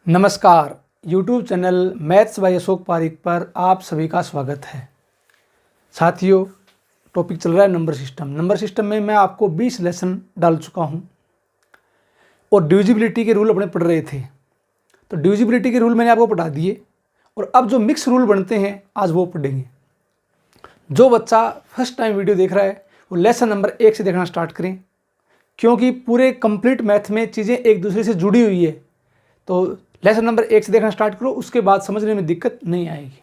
नमस्कार। YouTube channel maths by Ashok Pareek पर आप सभी का स्वागत है। साथियों, टॉपिक चल रहा है नंबर सिस्टम। नंबर सिस्टम में मैं आपको 20 लेसन डाल चुका हूं और डिविजिबिलिटी के रूल अपने पढ़ रहे थे। तो डिविजिबिलिटी के रूल मैंने आपको पढ़ा दिए और अब जो मिक्स रूल बनते हैं आज वो पढ़ेंगे। जो बच्चा फर्स्ट टाइम वीडियो देख रहा है वो लेसन नंबर 1 से देखना स्टार्ट करें, क्योंकि पूरे कंप्लीट मैथ में चीज़ें एक दूसरे से जुड़ी हुई है। तो लेसन नंबर 1 से देखना स्टार्ट करो, उसके बाद समझने में दिक्कत नहीं आएगी।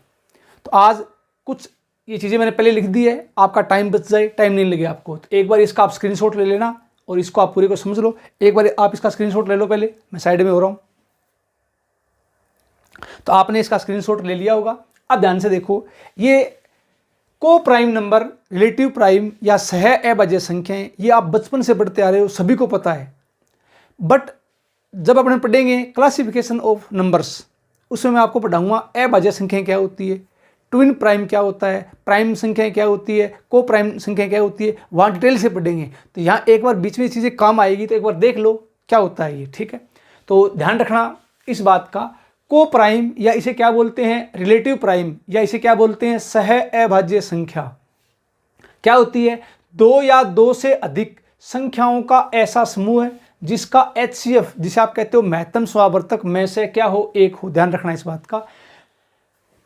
तो आज कुछ ये चीज़ें मैंने पहले लिख दी है, आपका टाइम बच जाए, टाइम नहीं लगे आपको। तो एक बार इसका आप स्क्रीनशॉट ले लेना और इसको आप पूरे को समझ लो। एक बार आप इसका स्क्रीनशॉट ले लो, पहले मैं साइड में हो रहा हूँ। तो आपने इसका स्क्रीनशॉट ले लिया होगा। अब ध्यान से देखो, ये को प्राइम नंबर, रिलेटिव प्राइम या सह अभाज्य संख्याएं, ये आप बचपन से पढ़ते आ रहे हो, सभी को पता है। बट जब अपन पढ़ेंगे क्लासिफिकेशन ऑफ नंबर्स, उसमें मैं आपको पढ़ाऊंगा अभाज्य संख्याएं क्या होती है, ट्विन प्राइम क्या होता है, प्राइम संख्याएं क्या होती है, को प्राइम संख्या क्या होती है, वहाँ डिटेल से पढ़ेंगे। तो यहाँ एक बार बीच में चीज़ें काम आएगी, तो एक बार देख लो क्या होता है ये, ठीक है। तो ध्यान रखना इस बात का, को प्राइम या इसे क्या बोलते हैं, रिलेटिव प्राइम या इसे क्या बोलते हैं, सह अभाज्य संख्या क्या होती है, दो या दो से अधिक संख्याओं का ऐसा समूह है जिसका HCF, जिसे आप कहते हो महत्तम स्वावर्तक में से क्या हो, एक हो। ध्यान रखना इस बात का,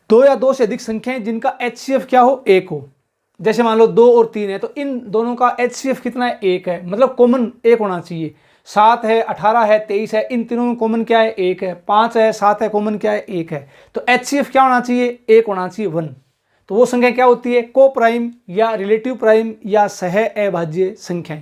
दो या दो से अधिक संख्याएं जिनका HCF क्या हो, एक हो। जैसे मान लो 2 और 3 है, तो इन दोनों का HCF कितना है, एक है, मतलब कॉमन एक होना चाहिए। 7 है, 18 है, 23 है, इन तीनों में कॉमन क्या है, एक है। 5 है, 7 है, कॉमन क्या है, एक है। तो HCF क्या होना चाहिए, एक होना चाहिए, 1। तो वो संख्या क्या होती है, को प्राइम या रिलेटिव प्राइम या सह अभाज्य संख्याएं।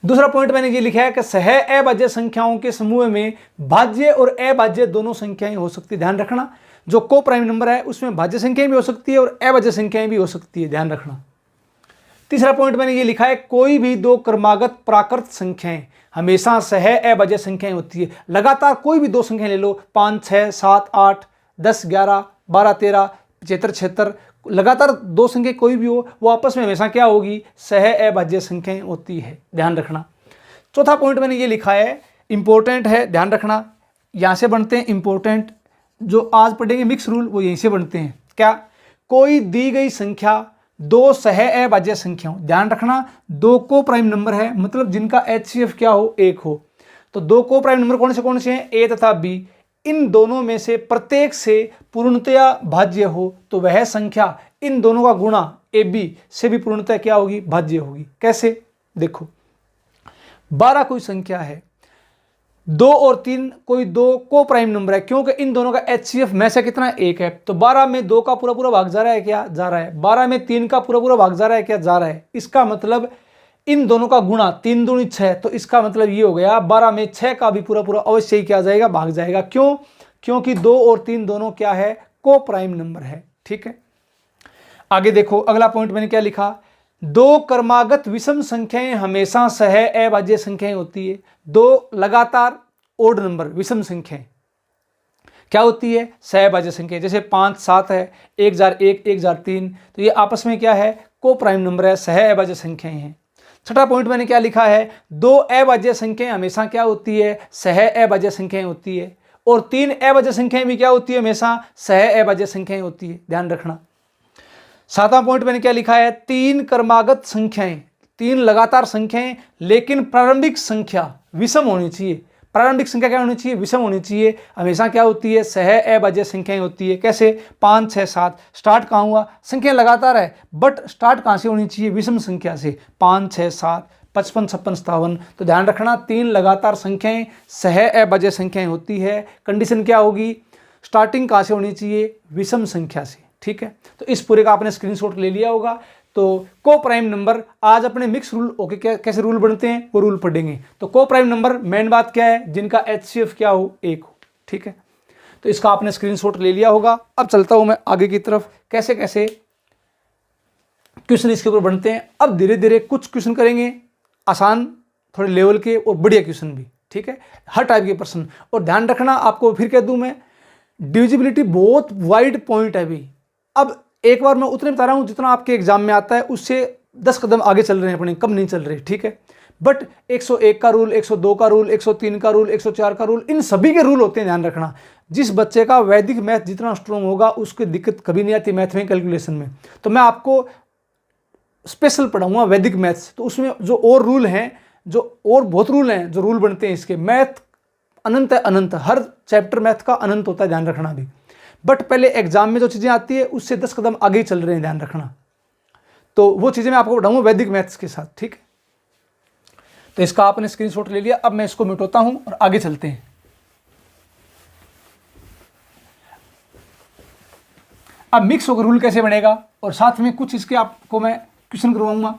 दूसरा पॉइंट मैंने ये लिखा है कि सह अभाज्य संख्याओं के समूह में भाज्य और अभाज्य दोनों संख्याएं हो सकती है। ध्यान रखना, जो को प्राइम नंबर है उसमें भाज्य संख्याएं भी हो सकती है और अभाज्य संख्याएं भी हो सकती है, ध्यान रखना। तीसरा पॉइंट मैंने ये लिखा है, कोई भी दो क्रमागत प्राकृत संख्याएं हमेशा सह अभाज्य संख्याएं होती है। लगातार कोई भी दो संख्याएं ले लो, 5, 6, 7, 8, 10, 11, 12, 13, 75, 76, लगातार दो संख्या कोई भी हो, वो आपस में हमेशा क्या होगी, सह अभाज्य संख्याएं होती है, ध्यान रखना। चौथा पॉइंट मैंने ये लिखा है, इंपॉर्टेंट है, ध्यान रखना। यहां से बनते हैं इंपॉर्टेंट, जो आज पढ़ेंगे मिक्स रूल वो यहीं से बनते हैं। क्या, कोई दी गई संख्या दो सह अभाज्य संख्या हो, ध्यान रखना, दो को प्राइम नंबर है, मतलब जिनका HCF क्या हो, एक हो। तो दो को प्राइम नंबर कौन से हैं, A तथा B। इन दोनों में से प्रत्येक से पूर्णतया भाज्य हो तो वह संख्या इन दोनों का गुणा AB से भी पूर्णतया क्या होगी, भाज्य होगी। कैसे, देखो 12 कोई संख्या है, 2 और 3 कोई दो को प्राइम नंबर है, क्योंकि इन दोनों का HCF में से कितना, एक है। तो 12 में 2 का पूरा पूरा भाग जा रहा है क्या, जा रहा है। 12 में 3 का पूरा पूरा भाग जा रहा है क्या, जा रहा है। इसका मतलब इन दोनों का गुणा 3 दूनी 6, तो इसका मतलब ये हो गया 12 में 6 का भी पूरा पूरा अवश्य ही क्या जाएगा, भाग जाएगा। क्यों, क्योंकि 2 और 3 दोनों क्या है, को प्राइम नंबर है, ठीक है। आगे देखो, अगला पॉइंट मैंने क्या लिखा, दो क्रमागत विषम संख्याएं हमेशा सह अभाज्य संख्याएं होती है। दो लगातार ओड नंबर विषम संख्याएं क्या होती है, सह अभाज्य संख्या। जैसे 5, 7 है, 1001, 1003, तो ये आपस में क्या है, को प्राइम नंबर है, सह अभाज्य संख्याएं हैं। छठा पॉइंट मैंने क्या लिखा है, दो अभाज्य संख्याएं हमेशा क्या होती है, सह अभाज्य संख्याएं होती है। और 3 अभाज्य संख्याएं भी क्या होती है, हमेशा सह अभाज्य संख्याएं होती है, ध्यान रखना। सातवां पॉइंट मैंने क्या लिखा है, 3 क्रमागत संख्याएं, 3 लगातार संख्याएं, लेकिन प्रारंभिक संख्या विषम होनी चाहिए। प्रारंभिक संख्या क्या होनी चाहिए, विषम होनी चाहिए। हमेशा क्या होती है, सह अभाज्य संख्याएं होती है। कैसे, 5, 6, 7, स्टार्ट कहाँ हुआ, संख्या लगातार है बट स्टार्ट कहाँ से होनी चाहिए, विषम संख्या से। 5, 6, 7, 55, 56, 57। तो ध्यान रखना, 3 लगातार संख्याएं सह अभाज्य संख्याएं होती है। कंडीशन क्या होगी, स्टार्टिंग कहाँ से होनी चाहिए, विषम संख्या से, ठीक है। तो इस पूरे का आपने स्क्रीनशॉट ले लिया होगा। तो को प्राइम नंबर आज अपने मिक्स रूल, ओके, कैसे रूल बनते हैं वो रूल पढ़ेंगे। तो को प्राइम नंबर मेन बात क्या है, जिनका HCF क्या हो, एक हो, ठीक है। तो इसका आपने स्क्रीनशॉट ले लिया होगा। अब चलता हूं मैं आगे की तरफ, कैसे कैसे क्वेश्चन इसके ऊपर बनते हैं। अब धीरे धीरे कुछ क्वेश्चन करेंगे आसान, थोड़े लेवल के और बढ़िया क्वेश्चन भी, ठीक है, हर टाइप के प्रश्न। और ध्यान रखना, आपको फिर कह दूं मैं, डिविजिबिलिटी बहुत वाइड पॉइंट है अभी। अब एक बार मैं उतने बता रहा हूं जितना आपके एग्जाम में आता है, उससे 10 कदम आगे चल रहे हैं अपने, कम नहीं चल रहे, ठीक है। बट 101 का रूल, 102 का रूल, 103 का रूल, 104 का रूल, इन सभी के रूल होते हैं, ध्यान रखना। जिस बच्चे का वैदिक मैथ जितना स्ट्रॉन्ग होगा उसकी दिक्कत कभी नहीं आती मैथ में, कैलकुलेशन में। तो मैं आपको स्पेशल पढ़ाऊंगा वैदिक मैथ्स, तो उसमें जो और रूल हैं, जो और बहुत रूल हैं, जो रूल बनते हैं इसके, मैथ अनंत है, अनंत, हर चैप्टर मैथ का अनंत होता है, ध्यान रखना भी। बट पहले एग्जाम में जो चीज़ें आती है उससे 10 कदम आगे ही चल रहे हैं, ध्यान रखना। तो वो चीज़ें मैं आपको पढ़ाऊंगा वैदिक मैथ्स के साथ, ठीक है। तो इसका आपने स्क्रीनशॉट ले लिया, अब मैं इसको मिटाता हूं और आगे चलते हैं। अब मिक्स होकर रूल कैसे बनेगा, और साथ में कुछ इसके आपको मैं क्वेश्चन करवाऊंगा,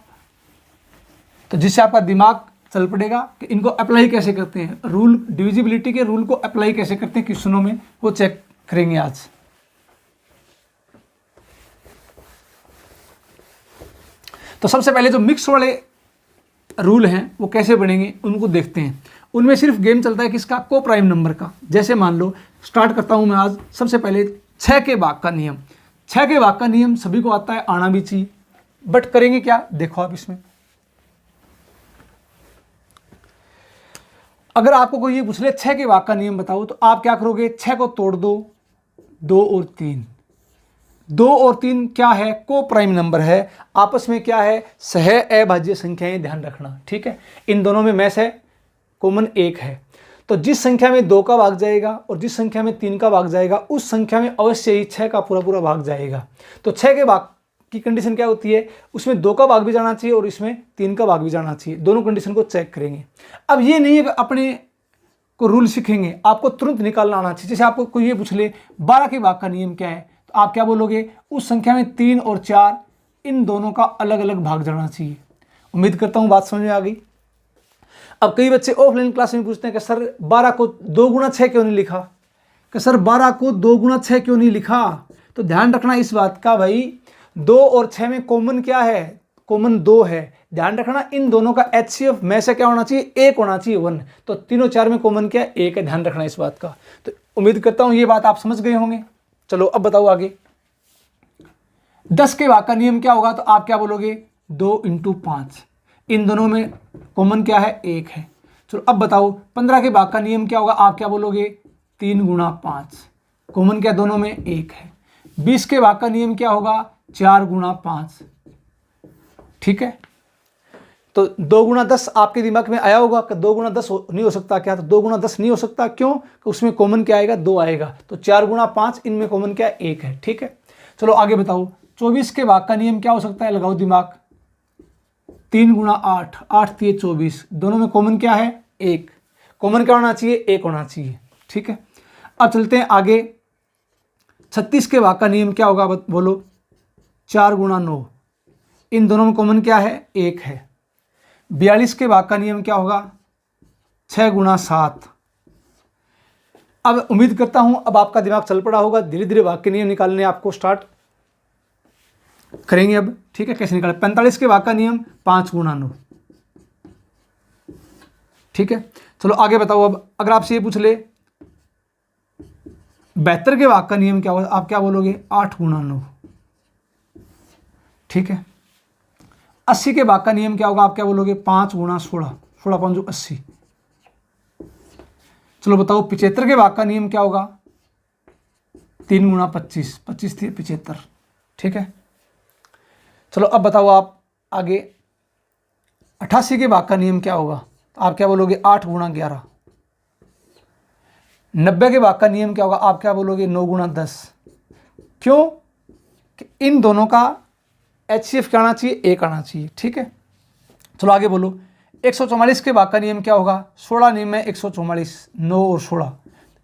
तो जिससे आपका दिमाग चल पड़ेगा कि इनको अप्लाई कैसे करते हैं, रूल डिविजिबिलिटी के रूल को अप्लाई कैसे करते हैं क्वेश्चनों में, वो चेक करेंगे आज। तो सबसे पहले जो मिक्स वाले रूल हैं वो कैसे बनेंगे उनको देखते हैं। उनमें सिर्फ गेम चलता है किसका, को प्राइम नंबर का। जैसे मान लो स्टार्ट करता हूं मैं आज, सबसे पहले 6 के भाग का नियम। 6 के भाग का नियम सभी को आता है, आना भी चाहिए, बट करेंगे क्या, देखो आप इसमें। अगर आपको कोई ये पूछ ले 6 के भाग का नियम बताओ, तो आप क्या करोगे, 6 को तोड़ दो, 2 और 3। 2 और 3 क्या है, को प्राइम नंबर है, आपस में क्या है, सह अभाज्य संख्याएं, ध्यान रखना, ठीक है। इन दोनों में मैच है, कॉमन 1 है। तो जिस संख्या में 2 का भाग जाएगा और जिस संख्या में 3 का भाग जाएगा, उस संख्या में अवश्य ही 6 का पूरा पूरा भाग जाएगा। तो 6 के भाग की कंडीशन क्या होती है, उसमें 2 का भाग भी जाना चाहिए और इसमें 3 का भाग भी जाना चाहिए, दोनों कंडीशन को चेक करेंगे। अब ये नहीं है कि अपने को रूल सीखेंगे, आपको तुरंत निकालना आना चाहिए। जैसे आपको कोई ये पूछ ले 12 के भाग का नियम क्या है, तो आप क्या बोलोगे, उस संख्या में 3 और 4 इन दोनों का अलग अलग भाग जाना चाहिए। उम्मीद करता हूं बात समझ में आ गई। अब कई बच्चे ऑफलाइन क्लास में पूछते हैं कि सर 12 को 2 गुना 6 क्यों नहीं लिखा, कि सर 12 को 2 गुना 6 क्यों नहीं लिखा। तो ध्यान रखना इस बात का भाई, 2 और 6 में कॉमन क्या है, कॉमन 2 है। ध्यान रखना इन दोनों का HCF में से क्या होना चाहिए, 1 होना चाहिए, 1। तो 3 और 4 में कॉमन क्या है, 1 है, ध्यान रखना इस बात का। तो उम्मीद करता हूं ये बात आप समझ गए होंगे। चलो अब बताओ आगे। 10 के भाग का नियम क्या होगा, तो आप क्या बोलोगे, 2 × 5। इन दोनों में कॉमन क्या है, 1 है। चलो अब बताओ 15 के भाग का नियम क्या होगा, आप क्या बोलोगे, 3 × 5। कॉमन क्या दोनों में, 1 है। 20 के भाग का नियम क्या होगा, 4 × 5, ठीक है। तो 2 × 10 आपके दिमाग में आया होगा कि 2 × 10 नहीं हो सकता क्या, तो 2 × 10 नहीं हो सकता, क्यों, उसमें कॉमन क्या आएगा, 2 आएगा। तो 4 × 5 इनमें कॉमन क्या है, 1 है, ठीक है। चलो आगे बताओ 24 के भाग का नियम क्या हो सकता है, लगाओ दिमाग, 3 × 8, 8 × 24, दोनों में कॉमन क्या है, 1। कॉमन क्या होना चाहिए, 1 होना चाहिए, ठीक है। अब चलते हैं आगे। 36 के भाग का नियम क्या होगा, बोलो, 4 × 9, इन दोनों में कॉमन क्या है, 1 है। 42 के भाग का नियम क्या होगा, 6 × 7। अब उम्मीद करता हूं अब आपका दिमाग चल पड़ा होगा, धीरे धीरे भाग के नियम निकालने आपको स्टार्ट करेंगे अब, ठीक है। कैसे निकालें, 45 के भाग का नियम 5 × 9, ठीक है। चलो आगे बताओ। अब अगर आपसे ये पूछ ले 72 के भाग का नियम क्या होगा, आप क्या बोलोगे, 8 × 9, ठीक है। 80 के भाग का नियम क्या होगा, आप क्या बोलोगे, 5 × 16, 16 × 5 = 80। चलो बताओ 75 के भाग का नियम क्या होगा, 3 × 25, 25 × 75, ठीक है। चलो अब बताओ आप आगे 88 के भाग का नियम क्या होगा, आप क्या बोलोगे, 8 × 11। 90 के भाग का नियम क्या होगा, आप क्या बोलोगे, 9 × 10। क्यों, कि इन दोनों का HCF क्या आना चाहिए, 1 आना चाहिए, ठीक है। चलो आगे बोलो 144 के भाग का नियम क्या होगा, 16 नियम है, 144, 9 और 16,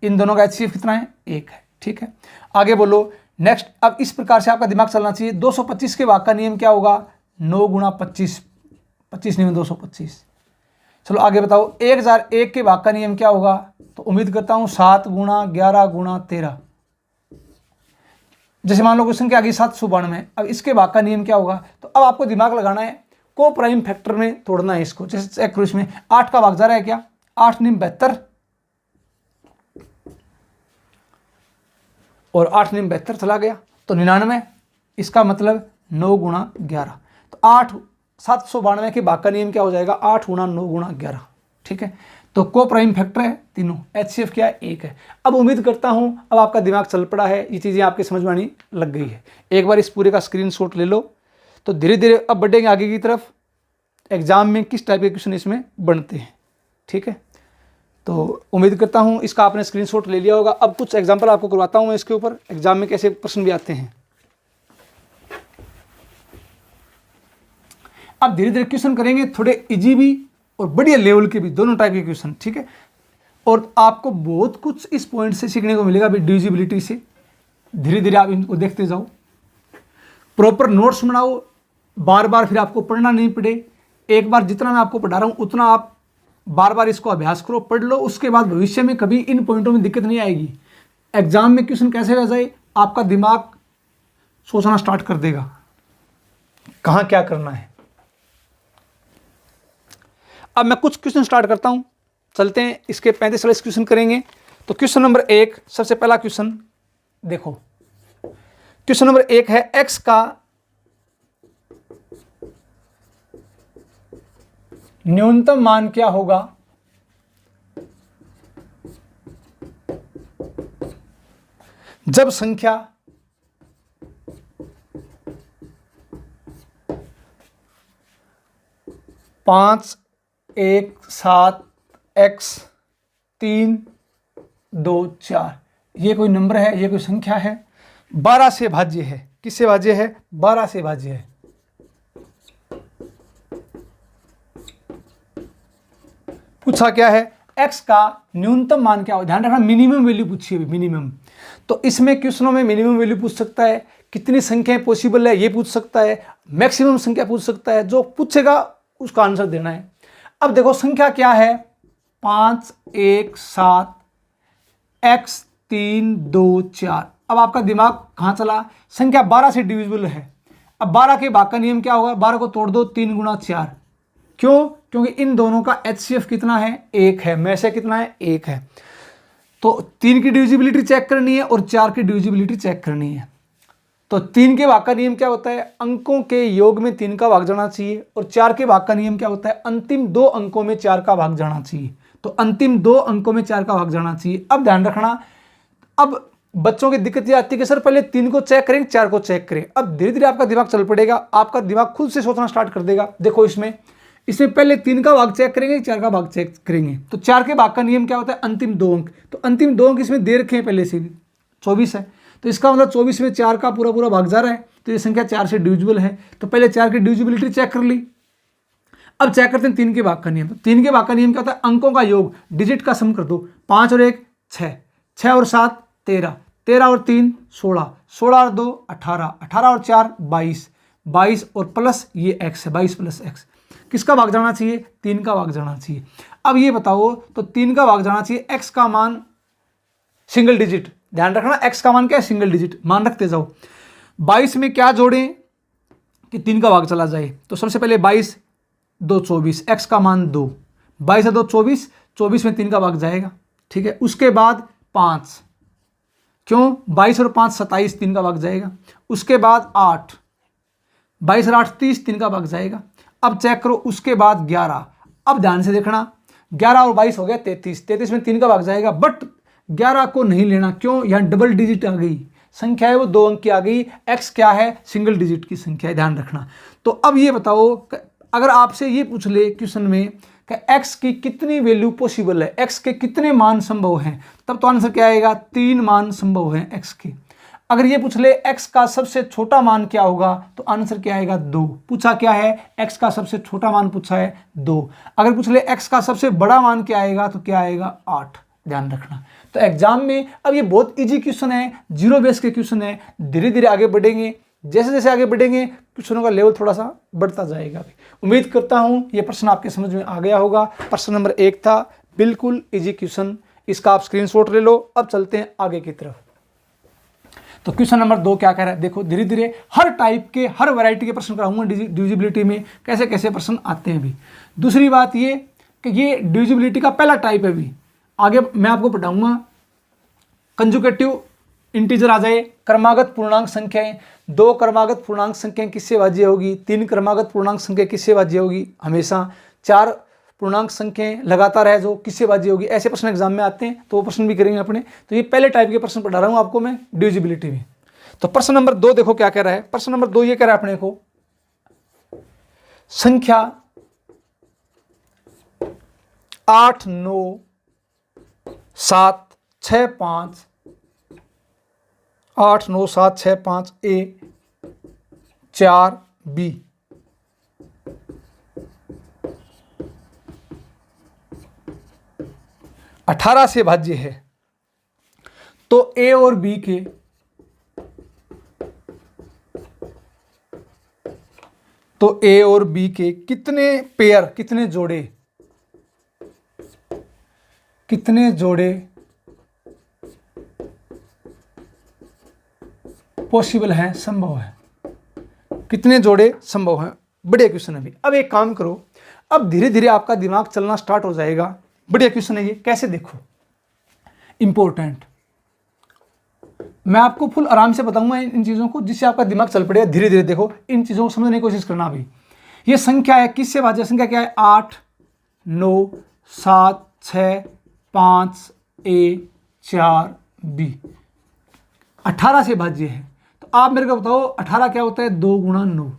इन दोनों का HCF कितना है, 1 है, ठीक है। आगे बोलो नेक्स्ट। अब इस प्रकार से आपका दिमाग चलना चाहिए। 225 के भाग का नियम क्या होगा, 9 × 25, 25 नियम 225। चलो आगे बताओ 1001 के भाग का नियम क्या होगा, तो उम्मीद करता हूँ 7 × 11 × 13। जैसे मान लो क्वेश्चन के आगे 792। अब इसके भाग का नियम क्या होगा, तो अब आपको दिमाग लगाना है, को प्राइम फैक्टर में तोड़ना है इसको। जैसे चेक करो, इसमें 8 का भाग जा रहा है क्या, 8 नियम 72 और 8 नियम 72 चला गया, तो 99। इसका मतलब 9 × 11। तो 8 792 के भाग का नियम क्या हो जाएगा, 8 गुणा 9 गुणा 11, ठीक है। तो को प्राइम फैक्टर है तीनों, HCF क्या है, 1 है। अब उम्मीद करता हूं अब आपका दिमाग चल पड़ा है, ये चीज़ें आपके समझ में आनी लग गई है। एक बार इस पूरे का स्क्रीनशॉट ले लो, तो धीरे धीरे अब बढ़ेंगे आगे की तरफ, एग्जाम में किस टाइप के क्वेश्चन इसमें बनते हैं, ठीक है। तो उम्मीद करता हूं इसका आपने स्क्रीनशॉट ले लिया होगा। अब कुछ एग्जाम्पल आपको करवाता हूं मैं इसके ऊपर, एग्जाम में कैसे प्रश्न भी आते हैं। अब धीरे धीरे क्वेश्चन करेंगे, थोड़े इजी भी और बढ़िया लेवल के भी, दोनों टाइप के क्वेश्चन, ठीक है। और आपको बहुत कुछ इस पॉइंट से सीखने को मिलेगा भी, डिविजिबिलिटी से। धीरे धीरे आप इनको देखते जाओ, प्रॉपर नोट्स बनाओ, बार बार फिर आपको पढ़ना नहीं पड़े। एक बार जितना मैं आपको पढ़ा रहा हूँ उतना आप बार बार इसको अभ्यास करो, पढ़ लो, उसके बाद भविष्य में कभी इन पॉइंटों में दिक्कत नहीं आएगी। एग्जाम में क्वेश्चन कैसे रह जाए, आपका दिमाग सोचना स्टार्ट कर देगा कहाँ क्या करना है। अब मैं कुछ क्वेश्चन स्टार्ट करता हूं, चलते हैं। इसके 35-40 क्वेश्चन करेंगे। तो क्वेश्चन नंबर 1, सबसे पहला क्वेश्चन देखो। क्वेश्चन नंबर 1 है, x का न्यूनतम मान क्या होगा जब संख्या 5, 1, 7, x 3, 2, 4, ये कोई नंबर है, ये कोई संख्या है, 12 से भाज्य है। किससे भाज्य है, 12 से भाज्य है। पूछा क्या है, x का न्यूनतम मान क्या हो, ध्यान रखना मिनिमम वैल्यू पूछी है, मिनिमम। तो इसमें क्वेश्चनों में मिनिमम वैल्यू पूछ सकता है, कितनी संख्याएं पॉसिबल है ये पूछ सकता है, मैक्सिमम संख्या पूछ सकता है। जो पूछेगा उसका आंसर देना है। अब देखो संख्या क्या है, 5, 1, 7, x 3, 2, 4। अब आपका दिमाग कहाँ चला, संख्या 12 से डिविजिबल है। अब 12 के भाग का नियम क्या होगा, 12 को तोड़ दो, 3 गुणा 4। क्यों, क्योंकि इन दोनों का HCF कितना है, 1 है, में से कितना है, 1 है। तो 3 की डिविजिबिलिटी चेक करनी है और 4 की डिविजिबिलिटी चेक करनी है। तो 3 के भाग का नियम क्या होता है, अंकों के योग में 3 का भाग जाना चाहिए, और 4 के भाग का नियम क्या होता है, अंतिम 2 अंकों में 4 का भाग जाना चाहिए। तो अंतिम 2 अंकों में 4 का भाग जाना चाहिए। अब ध्यान रखना, अब बच्चों की दिक्कत ये आती है कि सर पहले 3 को चेक करें, 4 को चेक करें। अब धीरे धीरे आपका दिमाग चल पड़ेगा, आपका दिमाग खुद से सोचना स्टार्ट कर देगा। देखो इसमें पहले 3 का भाग चेक करेंगे, 4 का भाग चेक करेंगे। तो 4 के भाग का नियम क्या होता है, अंतिम 2 अंक। तो अंतिम 2 अंक इसमें दे रखे हैं पहले से भी, 24 है। तो इसका मतलब 24 में 4 का पूरा पूरा भाग जा रहा है, तो ये संख्या 4 से डिविजिबल है। तो पहले 4 की डिविजिबिलिटी चेक कर ली। अब चेक करते हैं 3 के भाग का नियम। 3 के भाग का नियम क्या होता है, अंकों का योग, डिजिट का सम कर दो। 5 और 1 6, 6 और 7 13, 13 और 3 16, 16 और 2 18, 18 और 4 22, 22 और प्लस ये x है, 22 प्लस x। किसका भाग जाना चाहिए, 3 का भाग जाना चाहिए। अब ये बताओ, तो 3 का भाग जाना चाहिए, x का मान सिंगल डिजिट, ध्यान रखना x का मान क्या है, सिंगल डिजिट मान रखते जाओ। 22 में क्या जोड़ें कि 3 का भाग चला जाए। तो सबसे पहले 22 2 24, x का मान 2, 22 2 24, 24 में 3 का भाग जाएगा, ठीक है। उसके बाद 5, क्यों, 22 और 5 27, 3 का भाग जाएगा। उसके बाद 8, 22 और 8 30, 3 का भाग जाएगा। अब चेक करो, उसके बाद 11। अब ध्यान से देखना, 11 और 22 हो गया 33, 33 में 3 का भाग जाएगा। बट 11 को नहीं लेना, क्यों, यहाँ डबल डिजिट आ गई, संख्या है वो 2 अंक की आ गई, x क्या है, सिंगल डिजिट की संख्या है, ध्यान रखना। तो अब ये बताओ, अगर आपसे ये पूछ ले क्वेश्चन में कि x की कितनी वैल्यू पॉसिबल है, x के कितने मान संभव हैं, तब तो आंसर क्या आएगा, 3 मान संभव हैं x के। अगर ये पूछ ले x का सबसे छोटा मान क्या होगा, तो आंसर क्या आएगा, 2। पूछा क्या है, x का सबसे छोटा मान पूछा है 2। अगर पूछ ले x का सबसे बड़ा मान क्या आएगा, तो क्या आएगा, 8। ध्यान रखना। तो एग्जाम में अब ये बहुत इजी क्वेश्चन है, जीरो बेस के क्वेश्चन है। धीरे धीरे आगे बढ़ेंगे, जैसे जैसे आगे बढ़ेंगे क्वेश्चनों का लेवल थोड़ा सा बढ़ता जाएगा। उम्मीद करता हूं ये प्रश्न आपके समझ में आ गया होगा। प्रश्न नंबर 1 था, बिल्कुल इजी क्वेश्चन, इसका आप स्क्रीनशॉट ले लो। अब चलते हैं आगे की तरफ। तो क्वेश्चन नंबर 2 क्या कह रहा है, देखो धीरे धीरे हर टाइप के, हर वैरायटी के प्रश्न कराऊंगा डिविजिबिलिटी में कैसे कैसे प्रश्न आते हैं। भी दूसरी बात ये कि ये डिविजिबिलिटी का पहला टाइप है। भी आगे मैं आपको पढ़ाऊंगा कंजुगेटिव इंटीजर आ जाए। क्रमागत पूर्णांक संख्याएं, 2 क्रमागत पूर्णांक संख्याएं किससे भाज्य होगी, 3 क्रमागत पूर्णांक संख्या किससे भाज्य होगी हमेशा, 4 पूर्णांक संख्याएं लगातार है जो किससे भाज्य होगी। ऐसे प्रश्न एग्जाम में आते हैं तो वो प्रश्न भी करेंगे अपने। तो ये पहले टाइप के प्रश्न पढ़ा रहा हूं आपको मैं डिविजिबिलिटी में। तो प्रश्न नंबर 2 देखो क्या कह रहा है। प्रश्न नंबर 2 ये कह रहा है अपने को, संख्या 8 9 7 6 5 8 9 7 6 5 ए 4 बी 18 से भाज्य है, तो ए और बी के कितने पेयर, कितने जोड़े पॉसिबल हैं, संभव है, कितने जोड़े संभव हैं। बढ़िया क्वेश्चन है। अभी अब एक काम करो, अब धीरे धीरे आपका दिमाग चलना स्टार्ट हो जाएगा। बढ़िया क्वेश्चन है ये, कैसे देखो, इंपॉर्टेंट। मैं आपको फुल आराम से बताऊंगा इन चीज़ों को, जिससे आपका दिमाग चल पड़ेगा। धीरे धीरे देखो, इन चीज़ों को समझने की कोशिश करना। अभी ये संख्या है, किससे भाज्य संख्या क्या है, 8 9 7 6 5 ए 4 बी 18 से भाज्य है। तो आप मेरे को बताओ 18 क्या होता है, 2 गुणा 9।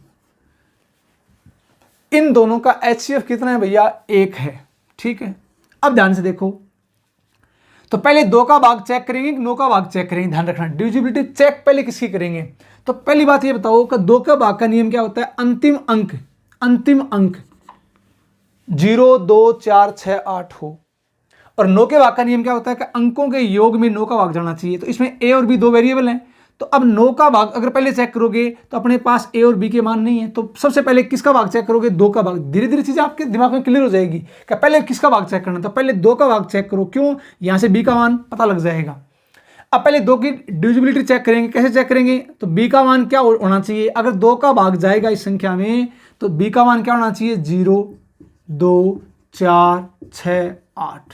इन दोनों का HCF कितना है भैया, 1 है। ठीक है, अब ध्यान से देखो, तो पहले 2 का भाग चेक करेंगे, 9 का भाग चेक करेंगे। ध्यान रखना, डिविजिबिलिटी चेक पहले किसकी करेंगे। तो पहली बात ये बताओ कि 2 का भाग का नियम क्या होता है, अंतिम अंक 0 2 4 6 8 हो। और 9 के भाग का नियम क्या होता है कि अंकों के योग में 9 का भाग जाना चाहिए। तो इसमें ए और बी 2 वेरिएबल हैं। तो अब 9 का भाग अगर पहले चेक करोगे तो अपने पास ए और बी के मान नहीं है। तो सबसे पहले किसका भाग चेक करोगे, 2 का भाग। धीरे धीरे चीजें आपके दिमाग में क्लियर हो जाएगी कि पहले किसका भाग चेक करना। तो पहले 2 का भाग चेक करो, क्यों, यहां से बी का मान पता लग जाएगा। अब पहले 2 की डिविजिबिलिटी चेक करेंगे। कैसे चेक करेंगे, तो बी का मान क्या होना चाहिए, अगर 2 का भाग जाएगा इस संख्या में तो बी का मान क्या होना चाहिए, 0 2 4 6 8।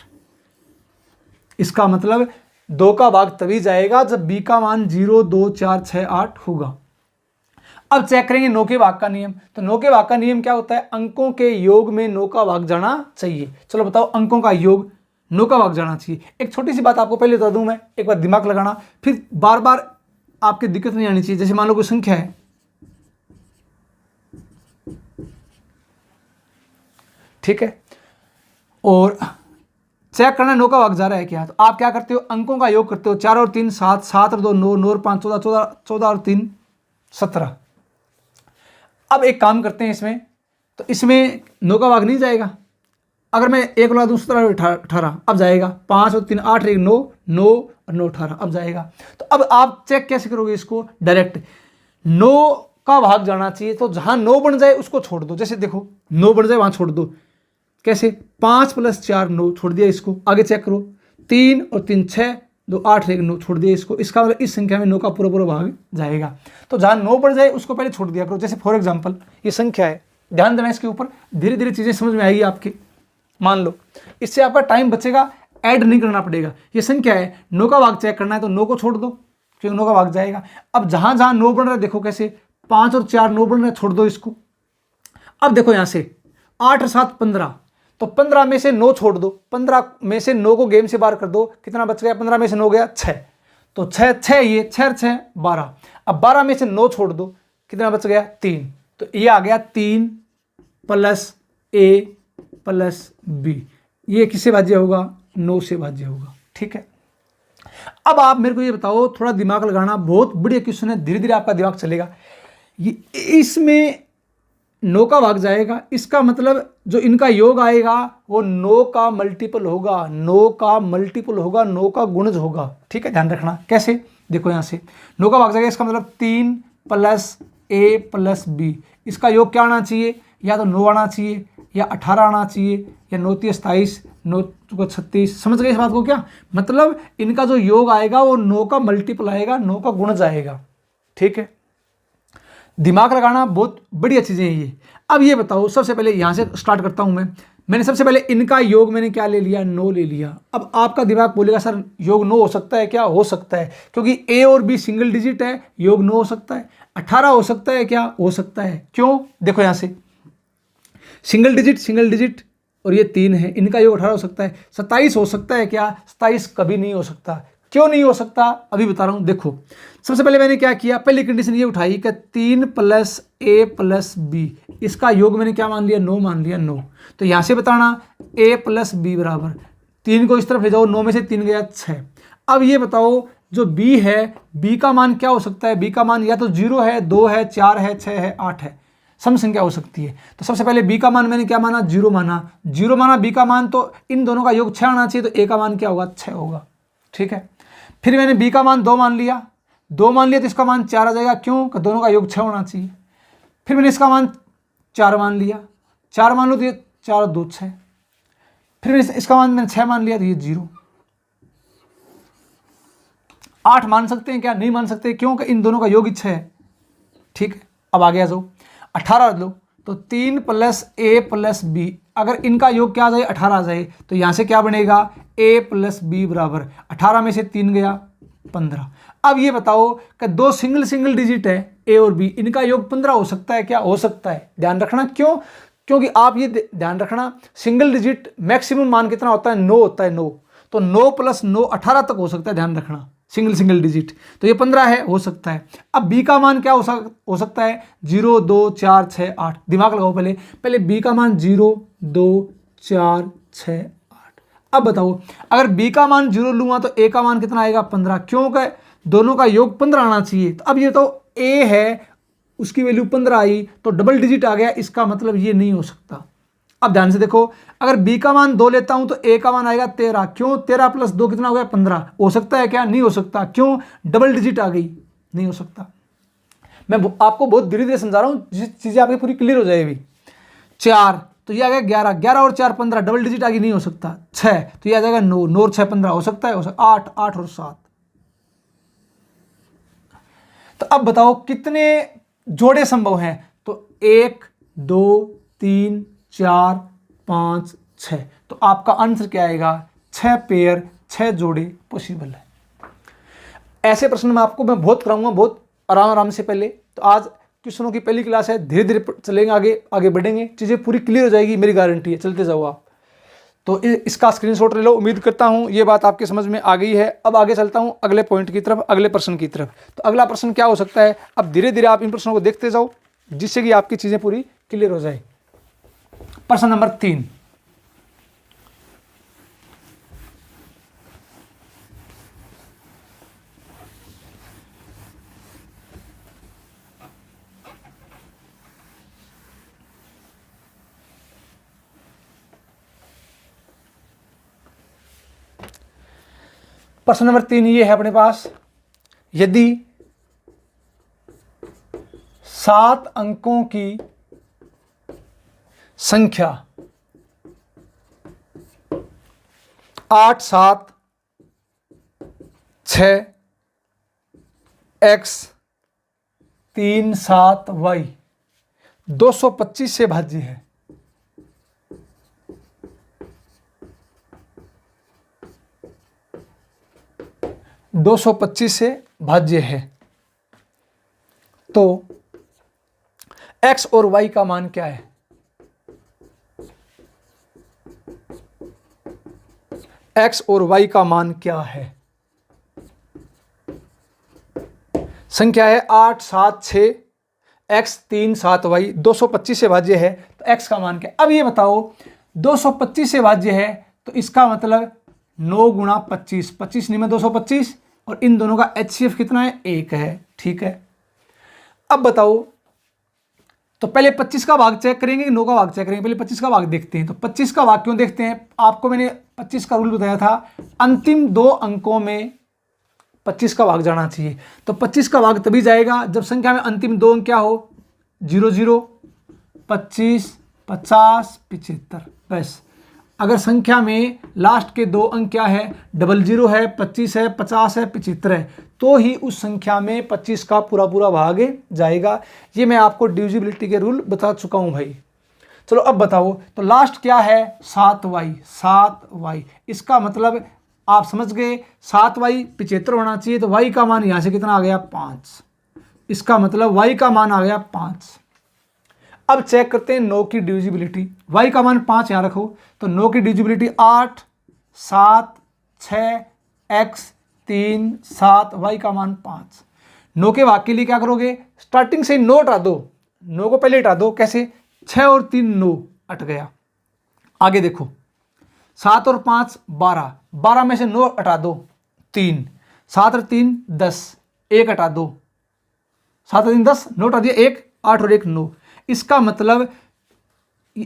इसका मतलब 2 का भाग तभी जाएगा जब बी का मान 0 2 4 6 8 होगा। अब चेक करेंगे 9 के भाग का नियम। तो 9 के भाग का नियम क्या होता है, अंकों के योग में 9 का भाग जाना चाहिए। चलो बताओ, अंकों का योग 9 का भाग जाना चाहिए। एक छोटी सी बात आपको पहले बता दूं मैं, एक बार दिमाग लगाना, फिर बार बार आपकी दिक्कत नहीं आनी चाहिए। जैसे मान लो कोई संख्या है, ठीक है, और चेक करना 9 का भाग जा रहा है क्या। तो आप क्या करते हो, अंकों का योग करते हो। 4 और 3 7, 7 और 2 9, 9 और 5 14, 14 और 3 17। अब एक काम करते हैं इसमें, तो इसमें 9 का भाग नहीं जाएगा। अगर मैं 1 लगा दूँ 17 और 18, अब जाएगा। 5 और 3 8 1 9, 9 और 9 18, अब जाएगा। तो अब आप चेक कैसे करोगे इसको, डायरेक्ट 9 का भाग जाना चाहिए। तो जहां 9 बन जाए उसको छोड़ दो। जैसे देखो 9 बन जाए वहां छोड़ दो। कैसे, 5 + 4 9, छोड़ दिया इसको। आगे चेक करो, 3 और 3 6 2 8 1 9, छोड़ दिया इसको। इसका मतलब इस संख्या में 9 का पूरा पूरा भाग जाएगा। तो जहां 9 बढ़ जाए उसको पहले छोड़ दिया करो। जैसे फॉर एग्जांपल ये संख्या है, ध्यान देना इसके ऊपर, धीरे धीरे चीजें समझ में आएगी आपके। मान लो इससे आपका टाइम बचेगा, ऐड नहीं करना पड़ेगा। ये संख्या है, 9 का भाग चेक करना है तो 9 को छोड़ दो, क्योंकि 9 का भाग जाएगा। अब जहां जहां 9 बन रहा है देखो कैसे, 5 और 4 9 बन रहा है, छोड़ दो इसको। अब देखो यहां से 8 और 7 15, तो 15 में से 9 छोड़ दो। 15 में से 9 को गेम से बाहर कर दो, कितना बच गया, 15 में से 9 गया 6। तो 6 6 ये 6 6 12। अब 12 में से 9 छोड़ दो, कितना बच गया 3। तो ये आ गया 3 + a + b। ये किससे भाज्य होगा, 9 से भाज्य होगा। ठीक है, अब आप मेरे को ये बताओ, थोड़ा दिमाग लगाना, बहुत बढ़िया क्वेश्चन है, धीरे धीरे आपका दिमाग चलेगा। ये इसमें 9 का भाग जाएगा, इसका मतलब जो इनका योग आएगा वो 9 का मल्टीपल होगा, 9 का मल्टीपल होगा, 9 का गुणज होगा। ठीक है, ध्यान रखना। कैसे, देखो यहां से 9 का भाग जाएगा, इसका मतलब 3 + a + b। इसका योग क्या आना चाहिए, या तो 9 आना चाहिए, या 18 आना चाहिए, या 9 3 27, 9 2 36। समझ गए इस बात को क्या, मतलब इनका जो योग आएगा वो 9 का मल्टीपल आएगा, 9 का गुणज आएगा। ठीक है, दिमाग लगाना, बहुत बढ़िया चीजें हैं ये। अब ये बताओ, सबसे पहले यहां से स्टार्ट करता हूं मैं। मैंने सबसे पहले इनका योग मैंने क्या ले लिया, 9 ले लिया। अब आपका दिमाग बोलेगा सर योग 9 हो सकता है क्या? हो सकता है, क्योंकि ए और बी सिंगल डिजिट है, योग 9 हो सकता है। 18 हो सकता है क्या? हो सकता है। क्यों? देखो यहां से सिंगल डिजिट और ये 3 है, इनका योग 18 हो सकता है। 27 हो सकता है क्या? 27 कभी नहीं हो सकता। क्यों नहीं हो सकता? अभी बता रहा हूं। देखो सबसे पहले मैंने क्या किया, पहली कंडीशन ये उठाई कि 3 + a + b, इसका योग मैंने क्या मान लिया, 9 मान लिया। 9 तो यहां से बताना a + b बराबर 3 को इस तरफ ले जाओ, 9 में से 3 गया 6। अब ये बताओ जो b है, b का मान क्या हो सकता है? b का मान या तो 0 है, 2 है, 4 है, 6 है, 8 है, सम संख्या हो सकती है। तो सबसे पहले b का मान मैंने क्या माना, 0 माना। 0 माना b का मान, तो इन दोनों का योग 6 आना चाहिए, तो a का मान क्या होगा, 6 होगा। ठीक है, फिर मैंने b का मान 2 मान लिया। 2 मान लिया तो इसका मान 4 आ जाएगा। क्यों? कि दोनों का योग 6 होना चाहिए। फिर मैंने इसका मान 4 मान लिया। 4 मान लो तो ये 4 और 2 6। फिर मैंने इसका मान मैंने 6 मान लिया तो ये 0। 8 मान सकते हैं क्या? नहीं मान सकते। क्यों? कि इन दोनों का योग ही 6 है। ठीक है, अब आगे आ जाओ, 18 लो तो 3 + a + b, अगर इनका योग क्या आ जाए, 18 आ जाए, तो यहां से क्या बनेगा, a + b बराबर 18 में से 3 गया 15। अब ये बताओ कि दो सिंगल डिजिट है a और b, इनका योग 15 हो सकता है क्या? हो सकता है। ध्यान रखना। क्यों? क्योंकि आप ये ध्यान रखना, सिंगल डिजिट मैक्सिमम मान कितना होता है, 9 होता है। 9 तो 9 + 9 18 तक हो सकता है। ध्यान रखना, सिंगल डिजिट, तो ये 15 है, हो सकता है। अब b का मान क्या हो सकता है, 0 2 4 6 8। दिमाग लगाओ, पहले b का मान 0 2 4 6 8। अब बताओ अगर b का मान 0 लूंगा तो a का मान कितना आएगा, 15। क्योंकि दोनों का योग 15 आना चाहिए। तो अब ये तो a है, उसकी वैल्यू 15 आई, तो डबल डिजिट आ गया, इसका मतलब ये नहीं हो सकता। अब ध्यान से देखो, अगर b का मान 2 लेता हूं तो a का मान आएगा 13। क्यों? 13 + 2 कितना हो गया, 15। हो सकता है क्या? नहीं हो सकता। क्यों? डबल डिजिट आ गई, नहीं हो सकता। मैं आपको बहुत धीरे धीरे समझा रहा हूं, चीजें आपकी पूरी क्लियर हो जाएगी। 4 तो ये आ गया 11, 11 और 4 15, डबल डिजिट आगे नहीं हो सकता। 6 तो ये आ जाएगा 9, 9 और 6 15, हो सकता है, 8, 8 और 7। तो अब बताओ कितने जोड़े संभव हैं, तो 1 2 3 4 5 6। तो आपका आंसर क्या आएगा, 6 पेयर, 6 जोड़े पॉसिबल है। ऐसे प्रश्न मैं आपको बहुत कराऊंगा, बहुत आराम से। पहले तो आज क्वेश्चनों की पहली क्लास है, धीरे धीरे चलेंगे, आगे बढ़ेंगे, चीजें पूरी क्लियर हो जाएगी, मेरी गारंटी है। चलते जाओ आप। तो इसका स्क्रीनशॉट ले लो। उम्मीद करता हूं ये बात आपके समझ में आ गई है। अब आगे चलता हूं अगले पॉइंट की तरफ, अगले प्रश्न की तरफ। तो अगला प्रश्न क्या हो सकता है, अब धीरे धीरे आप इन प्रश्नों को देखते जाओ, जिससे कि आपकी चीजें पूरी क्लियर हो जाए। प्रश्न नंबर 3, प्रश्न नंबर 3 ये है अपने पास, यदि 7 अंकों की संख्या 8 7 6 x 3 7 y 225 से भाज्य है, से भाज्य है, तो x और y का मान क्या है? x और y का मान क्या है? संख्या है 8 7 6 x 3 7 y 225 से भाज्य है, तो x का मान क्या है? अब ये बताओ 225 से भाज्य है, तो इसका मतलब 9 × 25, 25 नहीं में 225, और इन दोनों का HCF कितना है, 1 है। ठीक है, अब बताओ, तो पहले 25 का भाग चेक करेंगे कि 9 का भाग चेक करेंगे? पहले 25 का भाग देखते हैं। तो 25 का भाग क्यों देखते हैं, आपको मैंने 25 का रूल बताया था, अंतिम 2 अंकों में 25 का भाग जाना चाहिए। तो 25 का भाग तभी जाएगा जब संख्या में अंतिम 2 अंक क्या हो, 0 0 25 50 75। बस, अगर संख्या में लास्ट के 2 अंक क्या है, 00 है, 25 है, 50 है, 75 है, तो ही उस संख्या में 25 का पूरा भाग जाएगा। ये मैं आपको डिविजिबिलिटी के रूल बता चुका हूं भाई। चलो अब बताओ, तो लास्ट क्या है 7y, 7y। इसका मतलब आप समझ गए 7y 75 होना चाहिए, तो y का मान यहां से कितना आ गया 5। इसका मतलब y का मान आ गया 5। अब चेक करते हैं 9 की डिविजिबिलिटी। y का मान 5 यहां रखो, तो 9 की डिविजिबिलिटी 8, 7, 6, x 3, 7, y का मान 5। 9 के भाग के लिए क्या करोगे, स्टार्टिंग से 9 हटा दो, 9 को पहले हटा दो। कैसे, 6 और 3 9 हट गया। आगे देखो 7 और 5 12, 12 में से 9 हटा दो 3, 7 और 3 10, 1 हटा दो, 7 और 3 10, 9 हटा दिया 1, 8 और 1 9। इसका मतलब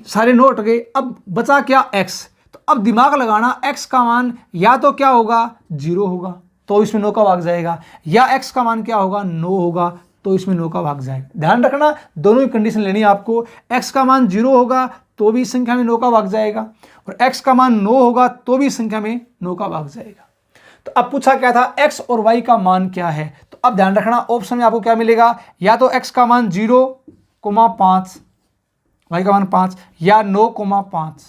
सारे 9 हट गए। अब बचा क्या x। तो अब दिमाग लगाना, x का मान या तो क्या होगा 0 होगा तो इसमें 9 का भाग जाएगा, या x का मान क्या होगा 9 होगा तो इसमें 9 का भाग जाएगा। ध्यान रखना दोनों ही कंडीशन लेनी है आपको। x का मान 0 होगा तो भी इस संख्या में 9 का भाग जाएगा, और x का मान 9 होगा तो भी इस संख्या में 9 का भाग जाएगा। तो अब पूछा क्या था, x और y का मान क्या है। तो अब ध्यान रखना ऑप्शन में आपको क्या मिलेगा, या तो x का मान 0,5, y का मान 5, या 9,5।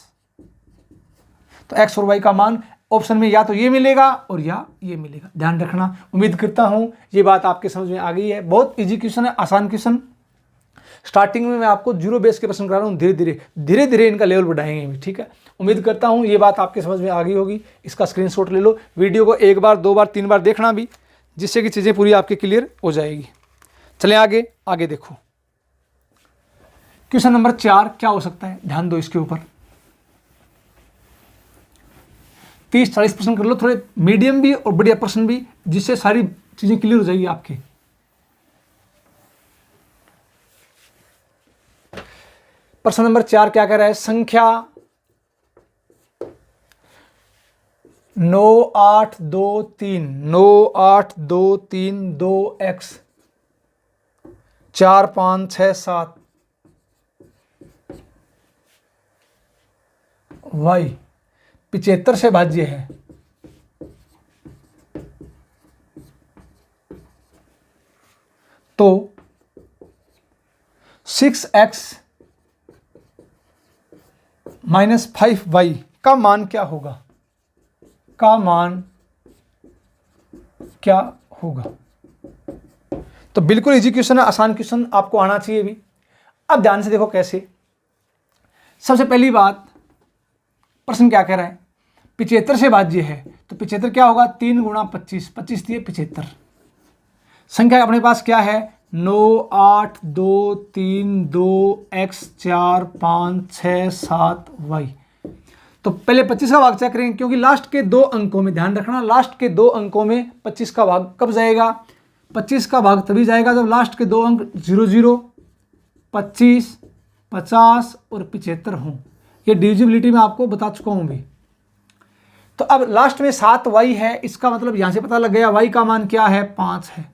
तो x और y का मान ऑप्शन में या तो ये मिलेगा और या ये मिलेगा। ध्यान रखना। उम्मीद करता हूं ये बात आपके समझ में आ गई है। बहुत इजी क्वेश्चन है, आसान क्वेश्चन। स्टार्टिंग में मैं आपको जीरो बेस के प्रश्न करा रहा हूँ, धीरे धीरे इनका लेवल बढ़ाएंगे भी, ठीक है। उम्मीद करता हूँ ये बात आपके समझ में आ गई होगी। इसका स्क्रीनशॉट ले लो, वीडियो को 1 बार 2 बार 3 बार देखना भी, जिससे कि चीज़ें पूरी आपके क्लियर हो जाएगी। चलें आगे देखो। क्वेश्चन नंबर 4 क्या हो सकता है, ध्यान दो इसके ऊपर। 30-40% कर लो, थोड़े मीडियम भी और बढ़िया प्रश्न भी, जिससे सारी चीजें क्लियर हो जाएगी आपकी। प्रश्न नंबर 4 क्या कह रहा है, संख्या 9,8,2,3 2x 4 5 6 7 y 75 से भाज्य है। तो 6x - 5y का मान क्या होगा, तो बिल्कुल इजी क्वेश्चन है, आसान क्वेश्चन, आपको आना चाहिए भी। अब ध्यान से देखो कैसे। सबसे पहली बात, प्रश्न क्या कह रहा है, 75 से भाज्य है, तो 75 क्या होगा 3 × 25, 25 दिए 75। संख्या अपने पास क्या है 9,8,2,3 2x 4 5 6 7 y। तो पहले 25 का भाग चेक करेंगे, क्योंकि लास्ट के 2 अंकों में, ध्यान रखना लास्ट के 2 अंकों में 25 का भाग कब जाएगा, 25 का भाग तभी जाएगा जब लास्ट के 2 अंक 00, 25, 50 और 75 हों। ये डिविजिबिलिटी में आपको बता चुका हूं भी। तो अब लास्ट में 7y है, इसका मतलब यहां से पता लग गया y का मान क्या है 5 है,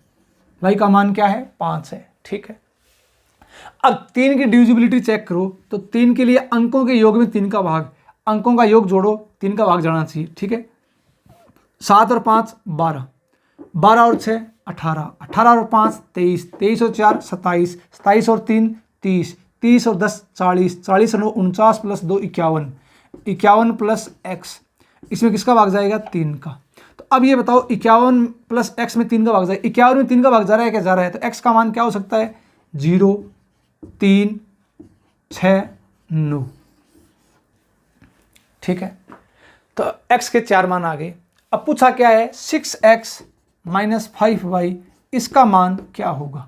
y का मान क्या है 5 है, ठीक है। अब 3 की डिविजिबिलिटी चेक करो, तो 3 के लिए अंकों के योग में 3 का भाग, अंकों का योग जोड़ो 3 का भाग जाना चाहिए, ठीक है। 7 और 5 12, 12 और 6 18, 18 और 5 23, 23 और 4 27, 27 और 3 30, 30 और 10 40, 40 और 9 49 + 2 51, 51 + x, इसमें किसका भाग जाएगा 3 का। तो अब ये बताओ 51 + x में 3 का भाग जाएगा, 51 में 3 का भाग जा रहा है क्या, जा रहा है। तो x का मान क्या हो सकता है 0 3 6 9, ठीक है। तो x के 4 मान आ गए। अब पूछा क्या है 6x - 5y, इसका मान क्या होगा।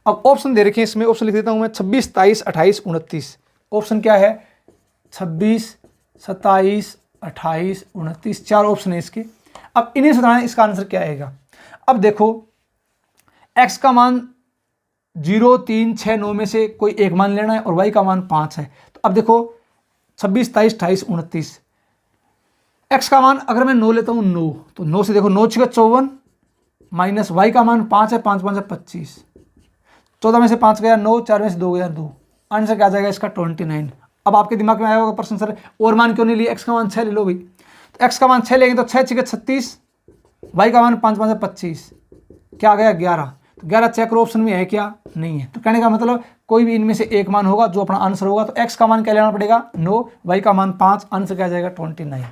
अब ऑप्शन दे रखे हैं, इसमें ऑप्शन लिख देता हूं मैं 26 27 28 29। ऑप्शन क्या है 26 27 28 29, 4 ऑप्शन है इसके। अब इन्हें से बताना इसका आंसर क्या आएगा। अब देखो x का मान 0 3 6 9 में से कोई एक मान लेना है, और y का मान 5 है। तो अब देखो 26 27 28 29, x का मान अगर मैं 9 लेता हूं 9, तो 9 से देखो 9 × 54 माइनस y का मान 5 है, 5 5 25, 14 में से 5 गया 9, 4 में से 2 गया 2, आंसर क्या आ जाएगा इसका 29। अब आपके दिमाग में आया होगा प्रश्न सर और मान क्यों नहीं लिए, x का मान 6 ले लो भाई। तो x का मान 6 लेंगे तो 6 × 36, y का मान 5 5 25, क्या आ गया 11। तो 11 चेक करो ऑप्शन में है क्या, नहीं है। तो कहने का मतलब कोई भी इनमें से एक मान होगा जो अपना आंसर होगा। तो x का मान क्या लेना पड़ेगा 9, y का मान 5, आंसर क्या जाएगा 29।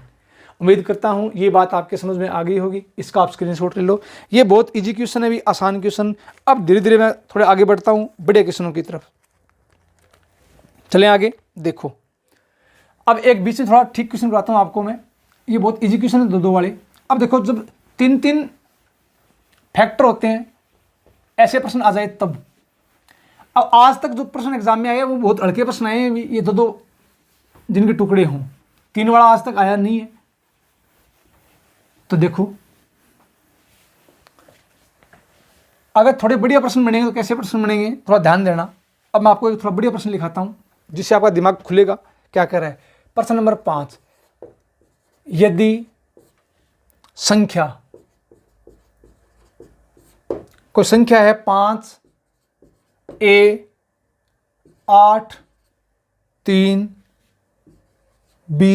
उम्मीद करता हूँ ये बात आपके समझ में आ गई होगी। इसका आप स्क्रीनशॉट ले लो। ये बहुत इजी क्वेश्चन है, भी आसान क्वेश्चन। अब धीरे धीरे मैं थोड़े आगे बढ़ता हूँ बड़े क्वेश्चनों की तरफ। चलें आगे। देखो अब एक बीच में थोड़ा ठीक क्वेश्चन बताता हूँ आपको मैं। ये बहुत इजी क्वेश्चन है, दो दो वाले। अब देखो जब 3 फैक्टर होते हैं, ऐसे प्रश्न आ जाए तब। अब आज तक जो प्रश्न एग्जाम में आए हैं वो बहुत हल्के प्रश्न आए हैं, ये दो जिनके टुकड़े हों। 3 वाला आज तक आया नहीं है। तो देखो अगर थोड़े बढ़िया प्रश्न बनेंगे तो कैसे प्रश्न बनेंगे थोड़ा ध्यान देना। अब मैं आपको एक थोड़ा बढ़िया प्रश्न लिखाता हूं जिससे आपका दिमाग खुलेगा। क्या कर रहा है? प्रश्न नंबर 5, यदि संख्या, कोई संख्या है 5 A 8 3 B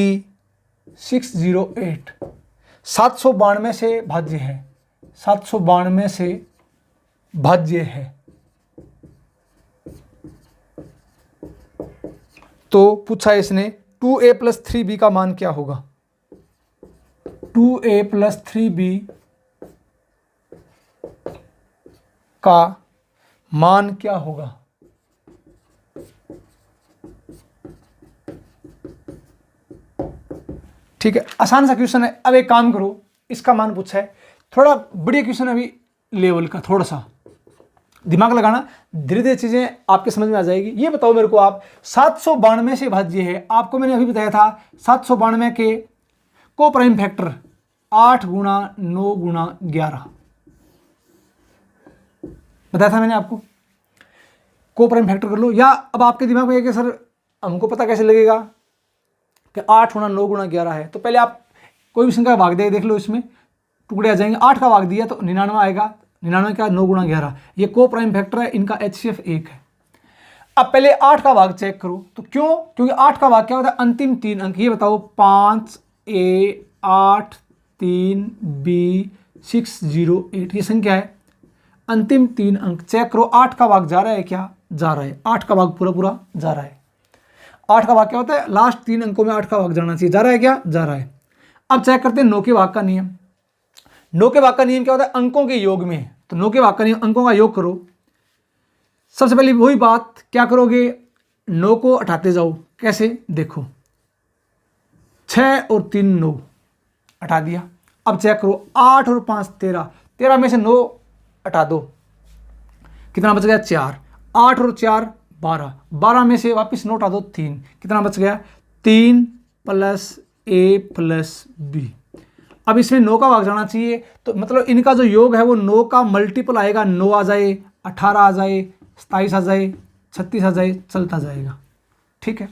608 792 से भाज्य है, 792 से भाज्य है, तो पूछा इसने 2A + 3B का मान क्या होगा? 2A + 3B का मान क्या होगा? ठीक है, आसान सा क्वेश्चन है। अब एक काम करो, इसका मान पूछा है, थोड़ा बढ़िया क्वेश्चन है अभी लेवल का, थोड़ा सा दिमाग लगाना, धीरे धीरे चीजें आपके समझ में आ जाएगी। ये बताओ मेरे को आप, 792 से भाज्य है। आपको मैंने अभी बताया था 792 के को प्राइम फैक्टर 8 × 9 × 11 बताया था मैंने आपको। को प्राइम फैक्टर कर लो। या अब आपके दिमाग में है कि सर हमको पता कैसे लगेगा कि 8 × 9 × 11 है? तो पहले आप कोई भी संख्या का भाग देख लो, इसमें टुकड़े आ जाएंगे। 8 का भाग दिया तो 99 आएगा, 99 का 9 × 11, ये को प्राइम फैक्टर है, इनका HCF 1 है। अब पहले 8 का भाग चेक करो। तो क्यों? क्योंकि 8 का भाग क्या होता है? अंतिम 3 अंक। ये बताओ 5 A 8 3 B 608, ये संख्या है, अंतिम 3 अंक चेक करो। 8 का भाग जा रहा है क्या? जा रहा है। 8 का भाग पूरा पूरा जा रहा है। 8 का भाग क्या होता है? लास्ट 3 अंकों में 8 का भाग जाना चाहिए। जा रहा है क्या? जा रहा है। अब चेक करते हैं 9 के भाग का नियम। 9 के भाग का नियम क्या होता है? अंकों के योग में। तो 9 के भाग का नियम, अंकों का योग करो। सबसे पहले वही बात, क्या करोगे? 9 को हटाते जाओ। कैसे? देखो 6 और 3 9 हटा दिया। अब चेक करो 8 और 5 13, 13 में से 9 हटा दो, कितना बच गया? 4। 8 और 4 12, 12 में से वापस 9 हटा दो, 3, कितना बच गया? 3 + A + B। अब इसमें 9 का भाग जाना चाहिए, तो मतलब इनका जो योग है वो 9 का मल्टीपल आएगा। 9 आ जाए, 18 आ जाए, 27 आ जाए, 36 आ जाए, चलता जाएगा। ठीक है।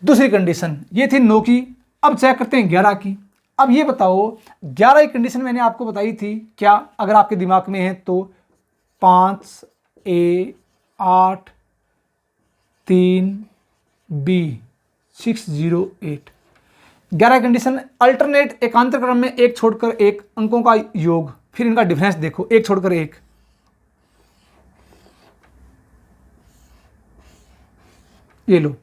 दूसरी कंडीशन ये थी 9 की। अब चेक करते हैं 11 की। अब ये बताओ 11 की कंडीशन मैंने आपको बताई थी क्या, अगर आपके दिमाग में है तो? 5 A 8 3 B 608। 11 कंडीशन अल्टरनेट, एकांतर क्रम में एक छोड़कर एक अंकों का योग, फिर इनका डिफरेंस देखो, एक छोड़कर एक। ये लो,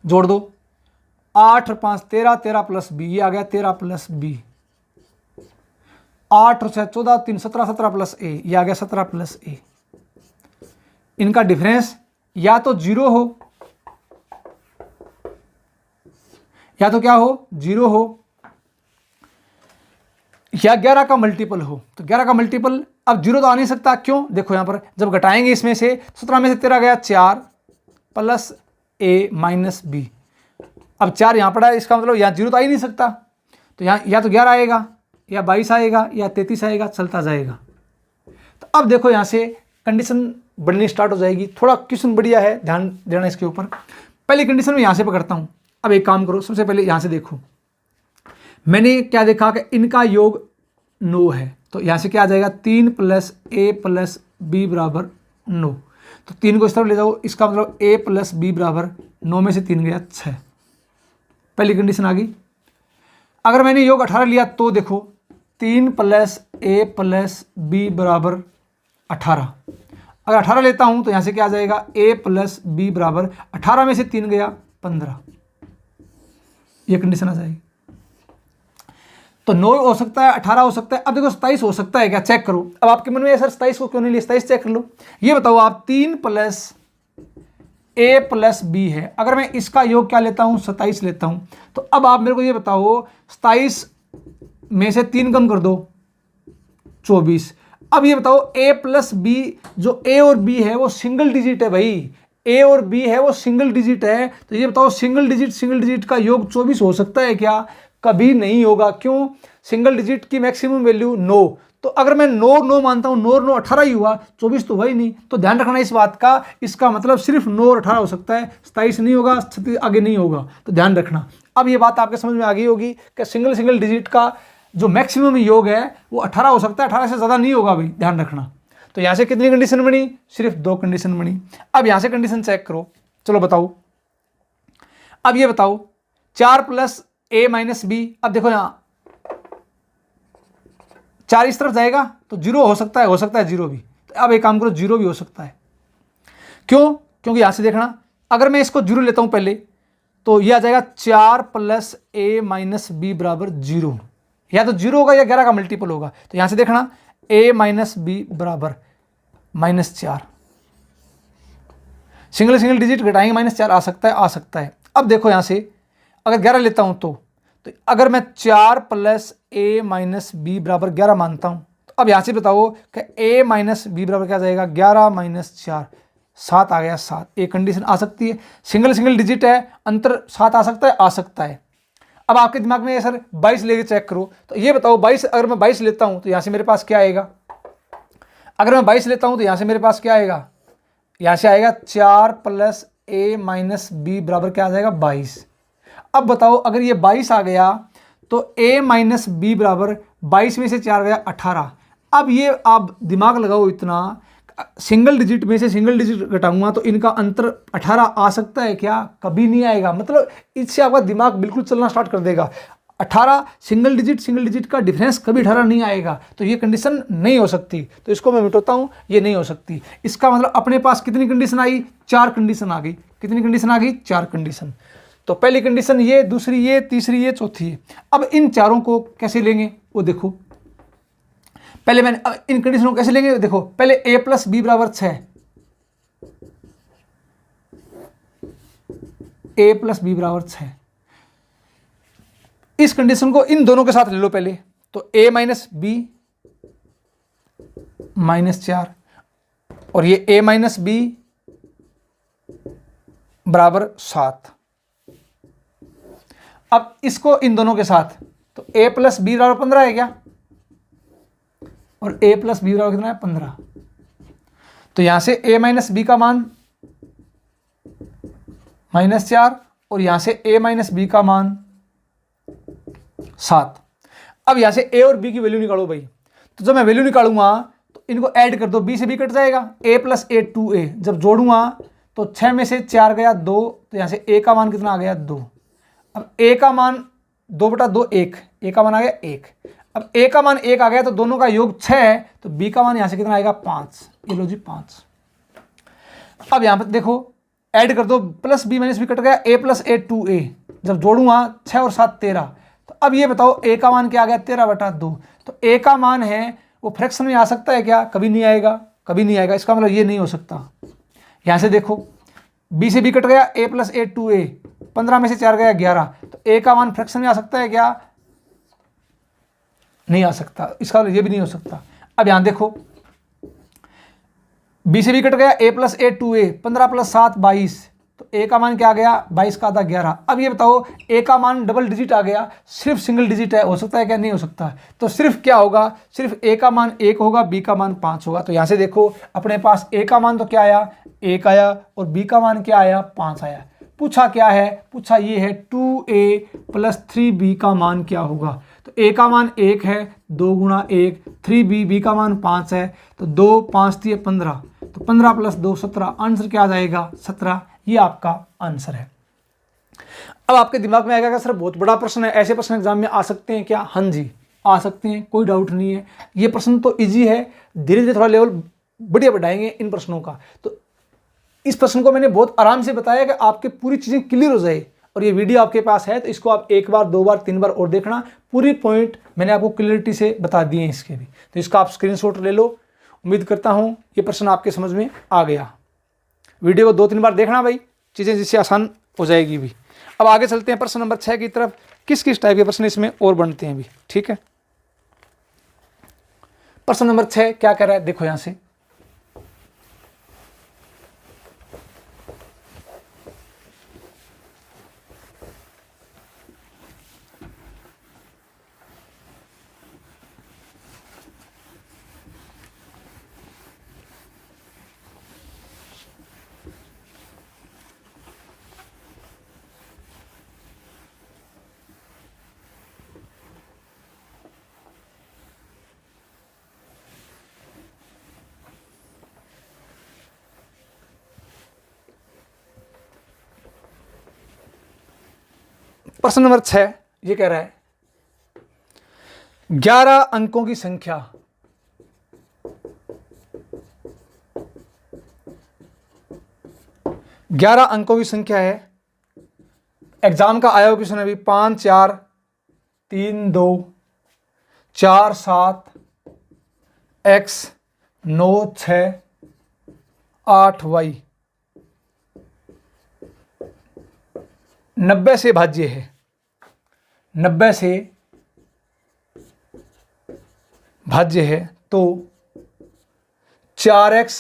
जोड़ दो। 8 और 5 13, 13 + B, ये आ गया 13 + B। 8 और 6 14, 3 17, 17 + A, ये आ गया 17 + A। इनका डिफरेंस या तो 0 हो, या तो क्या हो? 0 हो, या 11 का मल्टीपल हो। तो 11 का मल्टीपल, अब 0 तो आ नहीं सकता। क्यों? देखो यहां पर जब घटाएंगे इसमें से 17 में से 13 गया 4 + A - B। अब 4 यहां पड़ा है, इसका मतलब यहाँ 0 तो आ ही नहीं सकता। तो यहाँ या तो 11 आएगा, या 22 आएगा, या 33 आएगा, चलता जाएगा। तो अब देखो यहां से कंडीशन बढ़नी स्टार्ट हो जाएगी। थोड़ा क्वेश्चन बढ़िया है, ध्यान देना इसके ऊपर। पहली कंडीशन में यहां से पकड़ता हूं। अब एक काम करो, सबसे पहले यहां से देखो, मैंने क्या देखा कि इनका योग 9 है। तो यहां से क्या आ जाएगा? 3 + A + B = 9। तो 3 को इस तरफ ले जाओ, इसका मतलब A + B = 9 में से 3 गया 6। पहली कंडीशन आ गई। अगर मैंने योग 18 लिया तो देखो 3 + A + B = 18। अगर 18 लेता हूं तो यहां से क्या आ जाएगा, a प्लस बी बराबर 18 में से 3 गया 15, ये कंडीशन आ जाएगी। तो 9 हो सकता है, 18 हो सकता है। अब देखो 27 हो सकता है क्या, चेक करो। अब आपके मन में सर 27 को क्यों नहीं लिया, 27 चेक कर लो। ये बताओ आप 3 प्लस a प्लस बी है, अगर मैं इसका योग क्या लेता हूं, 27 लेता हूं। तो अब आप मेरे को ये बताओ 27 में से 3 कम कर दो 24। अब ये बताओ a प्लस बी, जो a और b है वो सिंगल डिजिट है भाई, a और b है वो सिंगल डिजिट है। तो ये बताओ सिंगल डिजिट का योग 24 हो सकता है क्या, कभी नहीं होगा। क्यों, सिंगल डिजिट की मैक्सिमम वैल्यू 9। तो अगर मैं 9 मानता हूं, 9 और 9 18 ही हुआ, 24 तो हुआ ही नहीं। तो ध्यान रखना इस बात का, इसका मतलब सिर्फ 9 और 18 हो सकता है, 27 नहीं होगा, 37 आगे नहीं होगा। तो ध्यान रखना। अब ये बात आपके समझ में आ गई होगी कि सिंगल डिजिट का जो मैक्सिमम योग है वो 18 हो सकता है, 18 से ज़्यादा नहीं होगा भाई, ध्यान रखना। तो यहाँ से कितनी कंडीशन बनी, सिर्फ 2 कंडीशन बनी। अब यहाँ से कंडीशन चेक करो, चलो बताओ। अब ये बताओ 4 प्लस a माइनस बी, अब देखो यहाँ 4 इस तरफ जाएगा तो 0 हो सकता है 0 भी। तो अब एक काम करो, 0 भी हो सकता है। क्यों, क्योंकि यहाँ से देखना, अगर मैं इसको 0 लेता हूँ पहले, तो ये आ जाएगा 4 प्लस a माइनस बी बराबर 0, या तो 0 होगा या 11 का मल्टीपल होगा। तो यहाँ से देखना a माइनस बी बराबर -4, सिंगल डिजिट घटाएंगे -4 आ सकता है। अब देखो यहाँ से अगर 11 लेता हूँ तो अगर मैं 4 प्लस a माइनस बी बराबर 11 मानता हूँ, तो अब यहाँ से बताओ कि a माइनस बी बराबर क्या जाएगा, 11 माइनस 4, 7 आ गया 7। एक कंडीशन आ सकती है, सिंगल डिजिट है, अंतर 7 आ सकता है। अब आपके दिमाग में सर 22 लेके चेक करो। तो ये बताओ 22, अगर मैं 22 लेता हूँ तो यहाँ से मेरे पास क्या आएगा, अगर मैं 22 लेता हूँ तो यहाँ से मेरे पास क्या आएगा, यहाँ से आएगा 4 प्लस a माइनस बी बराबर क्या आ जाएगा, 22। अब बताओ अगर ये 22 आ गया तो a माइनस बी बराबर 22 में से 4 गया 18। अब ये आप दिमाग लगाओ इतना, सिंगल डिजिट में से सिंगल डिजिट घटाऊंगा तो इनका अंतर 18 आ सकता है क्या, कभी नहीं आएगा। मतलब इससे आपका दिमाग बिल्कुल चलना स्टार्ट कर देगा। 18 सिंगल डिजिट का डिफरेंस कभी 18 नहीं आएगा। तो ये कंडीशन नहीं हो सकती। तो इसको मैं मिटाता हूँ, ये नहीं हो सकती। इसका मतलब अपने पास कितनी कंडीशन आई, 4 कंडीशन आ गई। कितनी कंडीशन आ गई, 4 कंडीशन। तो पहली कंडीशन ये, दूसरी ये, तीसरी ये, चौथी ये। अब इन चारों को कैसे लेंगे वो देखो। पहले मैंने इन कंडीशनों को कैसे लेंगे देखो। पहले a प्लस बी बराबर 6, a प्लस बी बराबर 6। इस कंडीशन को इन दोनों के साथ ले लो पहले। तो a माइनस बी -4 और ये a माइनस बी बराबर 7। अब इसको इन दोनों के साथ, तो a प्लस बी बराबर 15 है क्या, और a प्लस बी बराबर कितना है, 15। तो यहां से a माइनस बी का मान -4 और यहां से a माइनस बी का मान 7। अब यहां से a और b की वैल्यू निकालो भाई। तो जब मैं वैल्यू निकालूंगा तो इनको ऐड कर दो, b से b कट जाएगा, a प्लस a 2a। जब जोड़ूंगा तो 6 में से 4 गया 2, तो यहां से a का मान कितना आ गया, 2। अब a का मान 2/2 1, a का मान आ गया 1। अब a का मान 1 आ गया तो दोनों का योग 6 है, तो b का मान यहां से कितना आएगा, 5। ये लो जी 5। अब यहां पर देखो ऐड कर दो, plus b minus B cut गया, a प्लस a 2a। जब जोड़ूंगा 6 और 7 13। तो अब ये बताओ a का मान क्या आ गया, 13/2। तो a का मान है वो फ्रैक्शन में आ सकता है क्या, कभी नहीं आएगा, कभी नहीं आएगा। इसका मतलब ये नहीं हो सकता। यहां से देखो b से b कट गया, a प्लस a 2a, 15 में से 4 गया 11। तो a का मान फ्रैक्शन में आ सकता है क्या, नहीं आ सकता। इसका मतलब ये भी नहीं हो सकता। अब यहां देखो b से b कट गया, a plus a 2a, 15 plus 7 22। तो a का मान क्या आ गया, 22 का आधा 11। अब ये बताओ a का मान डबल डिजिट आ गया, सिर्फ सिंगल डिजिट है, हो सकता है क्या, नहीं हो सकता। तो सिर्फ क्या होगा, सिर्फ a का मान 1 होगा, b का मान 5 होगा। तो यहां से देखो अपने पास a का मान तो क्या आया, 1 आया, और b का मान क्या आया, 5 आया। पूछा क्या है, पूछा ये है 2a प्लस 3b का मान क्या होगा। तो a का मान 1 है, 2 गुणा 1, 3b, b का मान 5 है, तो 2 5 3 15, तो 15 प्लस 2 17। आंसर क्या आ जाएगा, 17। ये आपका आंसर है। अब आपके दिमाग में आएगा सर बहुत बड़ा प्रश्न है, ऐसे प्रश्न एग्जाम में आ सकते हैं क्या, हाँ जी आ सकते हैं, कोई डाउट नहीं है। ये प्रश्न तो इजी है, धीरे धीरे थोड़ा लेवल बढ़िया बढ़ाएंगे इन प्रश्नों का। तो इस प्रश्न को मैंने बहुत आराम से बताया कि आपके पूरी चीज़ें क्लियर हो जाए। और ये वीडियो आपके पास है तो इसको आप एक बार, दो बार, तीन बार और देखना, पूरी पॉइंट मैंने आपको क्लियरिटी से बता दिए हैं इसके भी। तो इसका आप स्क्रीनशॉट ले लो। उम्मीद करता हूँ ये प्रश्न आपके समझ में आ गया। वीडियो को 2-3 बार देखना भाई, चीज़ें जिससे आसान हो जाएगी भी। अब आगे चलते हैं प्रश्न नंबर 6 की तरफ। किस किस टाइप के प्रश्न इसमें और बनते हैं भी, ठीक है। प्रश्न नंबर 6 क्या कह रहा है, देखो यहां से। प्रश्न नंबर 6 ये कह रहा है 11 अंकों की संख्या 11 अंकों की संख्या है। एग्जाम का आया हुआ क्वेश्चन है अभी 5 4 3 2 4 7 x 9 6 8 y 90 से भाज्य है। 90 से भाज्य है तो 4x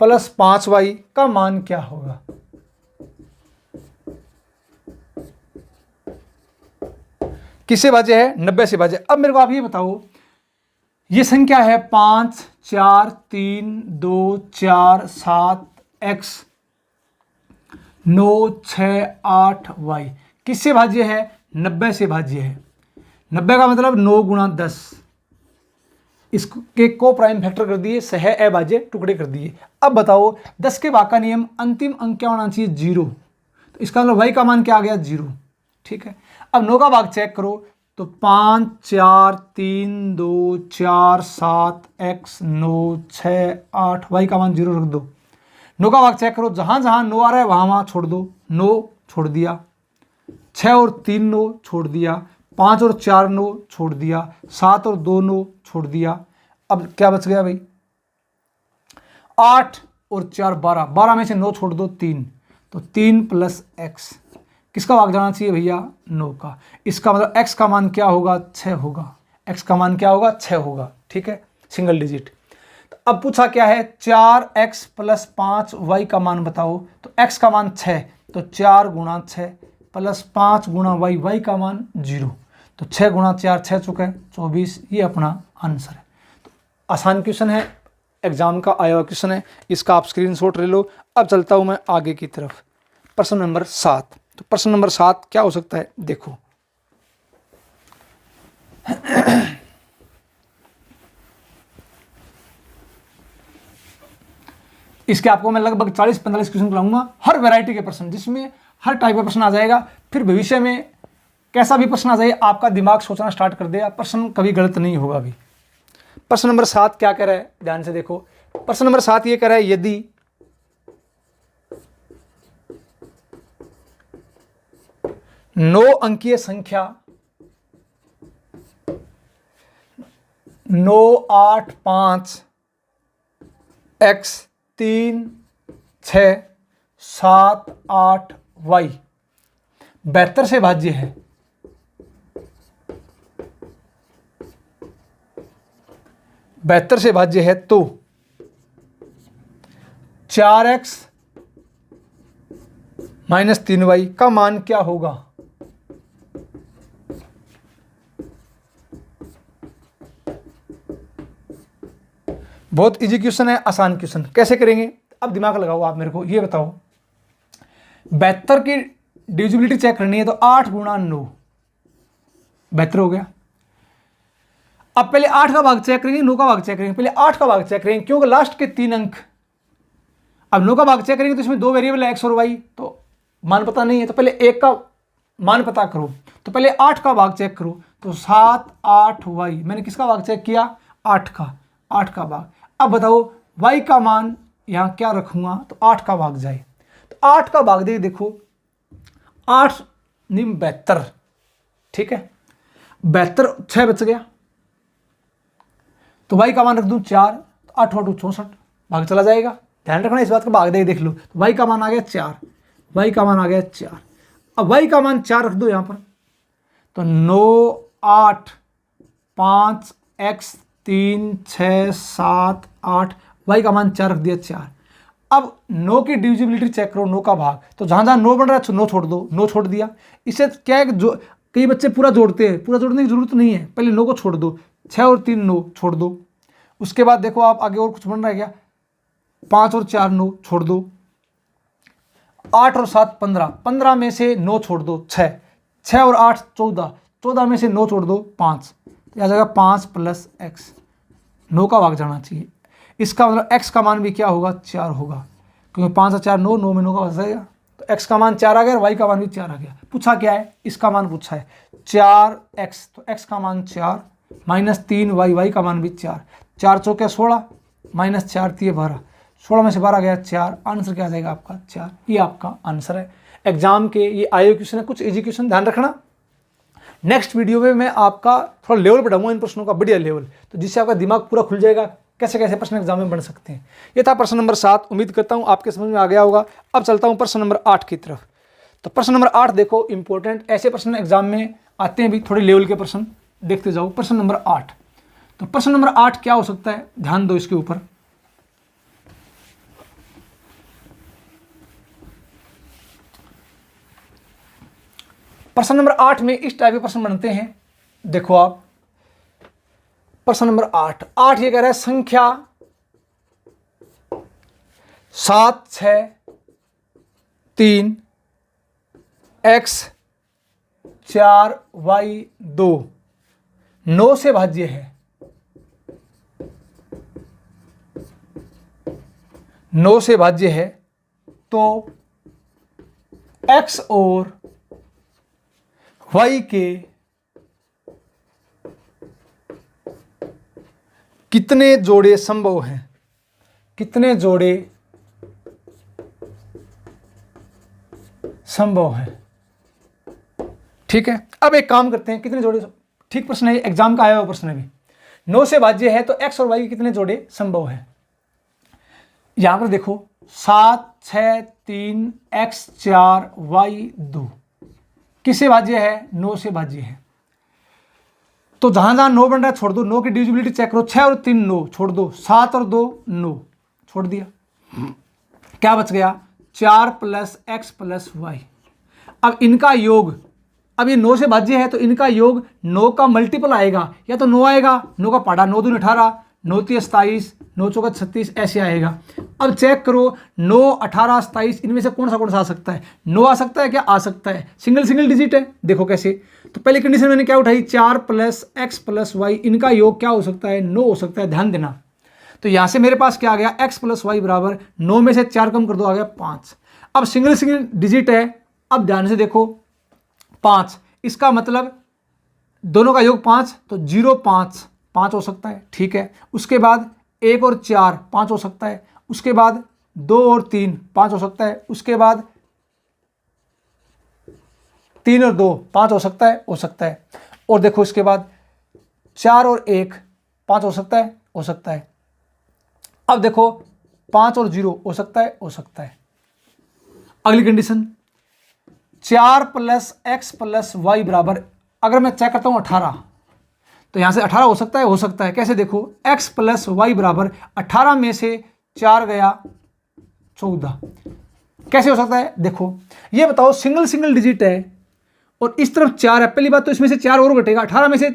प्लस 5y का मान क्या होगा। किससे भाज्य है, 90 से भाज्य। अब मेरे को आप ये बताओ, ये संख्या है 5 4 3 2 4 7 x 9 6 8 y किससे भाज्य है, 90 से भाज्य है। 90 का मतलब 9 गुणा 10, इसके को प्राइम फैक्टर कर दिए, सह अभाज्य टुकड़े कर दिए। अब बताओ 10 के भाग का नियम, अंतिम अंक क्या होना चाहिए, 0। तो इसका मतलब y का मान क्या आ गया, 0, ठीक है। अब 9 का भाग चेक करो तो 5 4 3 2 4 7 x 9 6 8 y का मान 0 रख दो। 9 का भाग चेक करो, जहां जहां 9 आ रहा है वहां वहां छोड़ दो। 9 छोड़ दिया, 6 और 3 9 छोड़ दिया, 5 और 4 9 छोड़ दिया, 7 और 2 9 छोड़ दिया। अब क्या बच गया भाई, 8 और 4 12, 12 में से 9 छोड़ दो, 3, तो 3 प्लस x किसका भाग जाना चाहिए भैया, 9 का। इसका मतलब x का मान क्या होगा, 6 होगा। x का मान क्या होगा, 6 होगा, ठीक है, सिंगल डिजिट। तो अब पूछा क्या है, 4x प्लस 5y का मान बताओ। तो x का मान 6, तो 4 गुणा 6 प्लस 5 गुणा y, y का मान 0, तो 6 गुणा 4 6 चुके 24, ये अपना आंसर है। तो आसान क्वेश्चन है, एग्जाम का आया हुआ क्वेश्चन है, इसका आप स्क्रीनशॉट ले लो। अब चलता हूं मैं आगे की तरफ, प्रश्न नंबर 7। तो प्रश्न नंबर 7 क्या हो सकता है, देखो। इसके आपको मैं लगभग 40-45 क्वेश्चन कराऊंगा, हर वैरायटी के प्रश्न, जिसमें हर टाइप का प्रश्न आ जाएगा। फिर भविष्य में कैसा भी प्रश्न आ जाए, आपका दिमाग सोचना स्टार्ट कर देगा, प्रश्न कभी गलत नहीं होगा भी। प्रश्न नंबर 7 क्या कह रहा है, ध्यान से देखो। प्रश्न नंबर 7 ये कह रहा है, यदि 9 अंकीय संख्या 9 8 5 x 3 6 7 8 y 72 से भाज्य है, 72 से भाज्य है, तो 4x माइनस 3y का मान क्या होगा। बहुत इजी क्वेश्चन है, आसान क्वेश्चन। कैसे करेंगे, अब दिमाग लगाओ आप, मेरे को ये बताओ। 72 की डिविजिबिलिटी चेक करनी है, तो 8 गुणा 9 72 हो गया। अब पहले 8 का भाग चेक करेंगे, 9 का भाग चेक करेंगे। पहले 8 का भाग चेक करेंगे, क्योंकि लास्ट के 3 अंक। अब 9 का भाग चेक करेंगे तो इसमें 2 वेरिएबल है, x और y, तो मान पता नहीं है, तो पहले एक का मान पता करो। तो पहले 8 का भाग चेक करो, तो 7 8 y, मैंने किसका भाग चेक किया, 8 का। 8 का भाग। अब बताओ y का मान यहाँ क्या रखूँगा तो 8 का भाग जाए, तो 8 का भाग दे, देखो 8 निम 72, ठीक है, 72, 6 बच गया, तो y का मान रख दूँ 4, तो 8 8 64, भाग चला जाएगा। ध्यान रखना इस बात का, भाग दे देख लो, तो y का मान आ गया 4, y का मान आ गया 4। अब y का मान 4 रख दो यहाँ पर, तो 9 8 5 x 3 6 7 8, y का मान 4 रख दिया 4। अब 9 की डिविजिबिलिटी चेक करो, 9 का भाग, तो जहाँ जहाँ 9 बन रहा है 9 छोड़ दो, 9 छोड़ दिया। इससे क्या है कि जो कई बच्चे पूरा जोड़ते हैं, पूरा जोड़ने की जरूरत नहीं है, पहले 9 को छोड़ दो, 6 और 3 9 छोड़ दो। उसके बाद देखो आप आगे और कुछ बन रहा है क्या, 5 और 4 9 छोड़ दो, 8 और 7 15, 15 में से 9 छोड़ दो 6, 6 और 8 14, 14 में से 9 छोड़ दो 5, आ जाएगा 5 प्लस x, 9 का भाग जाना चाहिए। इसका मतलब x का मान भी क्या होगा 4 होगा, क्योंकि 5 और 4 9, 9 में 9 का भाग जाएगा, तो x का मान 4 आ गया और y का मान भी 4 आ गया। पूछा क्या है, इसका मान पूछा है 4x, तो x का मान 4 माइनस 3y, y का मान भी 4, 4 चौके 16 माइनस 4 3 12, 16 में से 12 गया 4, आंसर क्या आ जाएगा आपका 4। ये आपका आंसर है। एग्जाम के ये आईओ क्वेश्चन है, कुछ इजी क्वेश्चन, ध्यान रखना। नेक्स्ट वीडियो में मैं आपका थोड़ा लेवल बढ़ाऊंगा इन प्रश्नों का, बढ़िया लेवल, तो जिससे आपका दिमाग पूरा खुल जाएगा, कैसे कैसे प्रश्न एग्जाम में बन सकते हैं। ये था प्रश्न नंबर 7, उम्मीद करता हूँ आपके समझ में आ गया होगा। अब चलता हूँ प्रश्न नंबर 8 की तरफ। तो प्रश्न नंबर 8 देखो इंपॉर्टेंट, ऐसे प्रश्न एग्जाम में आते हैं भी, थोड़े लेवल के प्रश्न देखते जाओ। प्रश्न नंबर 8, तो प्रश्न नंबर 8 क्या हो सकता है, ध्यान दो इसके ऊपर। प्रश्न नंबर 8 में इस टाइप के प्रश्न बनते हैं, देखो आप प्रश्न नंबर 8 ये कह रहा है संख्या 7 6 3 x 4 y 2 9 से भाज्य है, 9 से भाज्य है, तो x और y के कितने जोड़े संभव हैं, कितने जोड़े संभव हैं। ठीक है, अब एक काम करते हैं, कितने जोड़े, ठीक प्रश्न है, एग्जाम का आया हुआ प्रश्न है भी। 9 से भाज्य है तो x और y के कितने जोड़े संभव हैं। यहां पर देखो 7 6 3 x 4 y 2 किससे भाज्य है, 9 से भाज्य है, तो जहां जहां 9 बन रहा है छोड़ दो, 9 की डिविजिबिलिटी चेक करो, 6 और 3 9 छोड़ दो, 7 और 2 9 छोड़ दिया, क्या बच गया 4 प्लस x प्लस y। अब इनका योग, अब ये 9 से भाज्य है तो इनका योग 9 का मल्टीपल आएगा, या तो 9 आएगा, 9 का पहाड़ा 9 दूनी 18, 9 3 27, 9 चौका 36, ऐसे आएगा। अब चेक करो 9 18 27 इनमें से कौन सा आ सकता है, 9 आ सकता है क्या, आ सकता है, सिंगल डिजिट है। देखो कैसे, तो पहली कंडीशन मैंने क्या उठाई, 4 प्लस x प्लस वाई, इनका योग क्या हो सकता है, 9 हो सकता है, ध्यान देना। तो यहां से मेरे पास क्या आ गया, x प्लस वाई बराबर 9 में से 4 कम कर दो, आ गया 5। अब सिंगल डिजिट है, अब ध्यान से देखो 5, इसका मतलब दोनों का योग 5, तो 0 5 5 हो सकता है, ठीक है। उसके बाद 1 और 4 5 हो सकता है, उसके बाद 2 और 3 5 हो सकता है, उसके बाद 3 और 2 5 हो सकता है, और देखो इसके बाद 4 और 1 5 हो सकता है। अब देखो 5 और 0 हो सकता है। अगली condition 4 plus x plus Y बराबर, अगर मैं चेक करता हूं 18, तो यहां से 18 हो सकता है। कैसे देखो, x प्लस वाई बराबर 18 में से 4 गया 14, कैसे हो सकता है। देखो ये बताओ, सिंगल डिजिट है और इस तरफ 4 है, पहली बात तो इसमें से 4 और घटेगा, 18 में से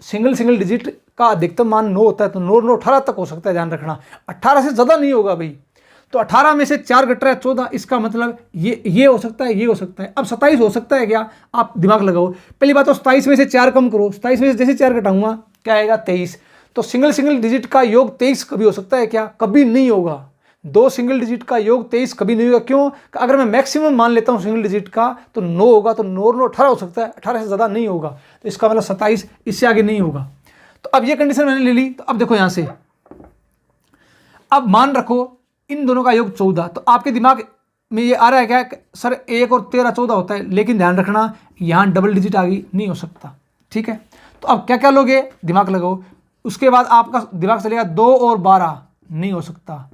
सिंगल डिजिट का अधिकतम मान 9 होता है, तो 9 18 तक हो सकता है, ध्यान रखना 18 से ज़्यादा नहीं होगा भाई। तो 18 में से 4 घट रहा है 14, इसका मतलब ये हो सकता है, ये हो सकता है। अब 27 हो सकता है क्या, आप दिमाग लगाओ। पहली बात तो 27 में से 4 कम करो, 27 में से जैसे 4 घटाऊंगा क्या आएगा 23। तो सिंगल डिजिट का योग 23 कभी हो सकता है क्या, कभी नहीं होगा। 2 सिंगल डिजिट का योग 23 कभी नहीं होगा। क्यों, अगर मैं मैक्सिमम मान लेता हूं सिंगल डिजिट का तो 9 होगा, तो 9 18 हो सकता है, 18 से ज़्यादा नहीं होगा। तो इसका मतलब 27, इससे आगे नहीं होगा। तो अब ये कंडीशन मैंने ले ली। तो अब देखो यहां से, अब मान रखो इन दोनों का योग 14। तो आपके दिमाग में ये आ रहा है क्या, सर 1 और 13 14 होता है, लेकिन ध्यान रखना यहां डबल डिजिट आ गई, नहीं हो सकता। ठीक है, तो अब क्या क्या लोगे, दिमाग लगाओ। उसके बाद आपका दिमाग चलेगा 2 और 12 नहीं हो सकता,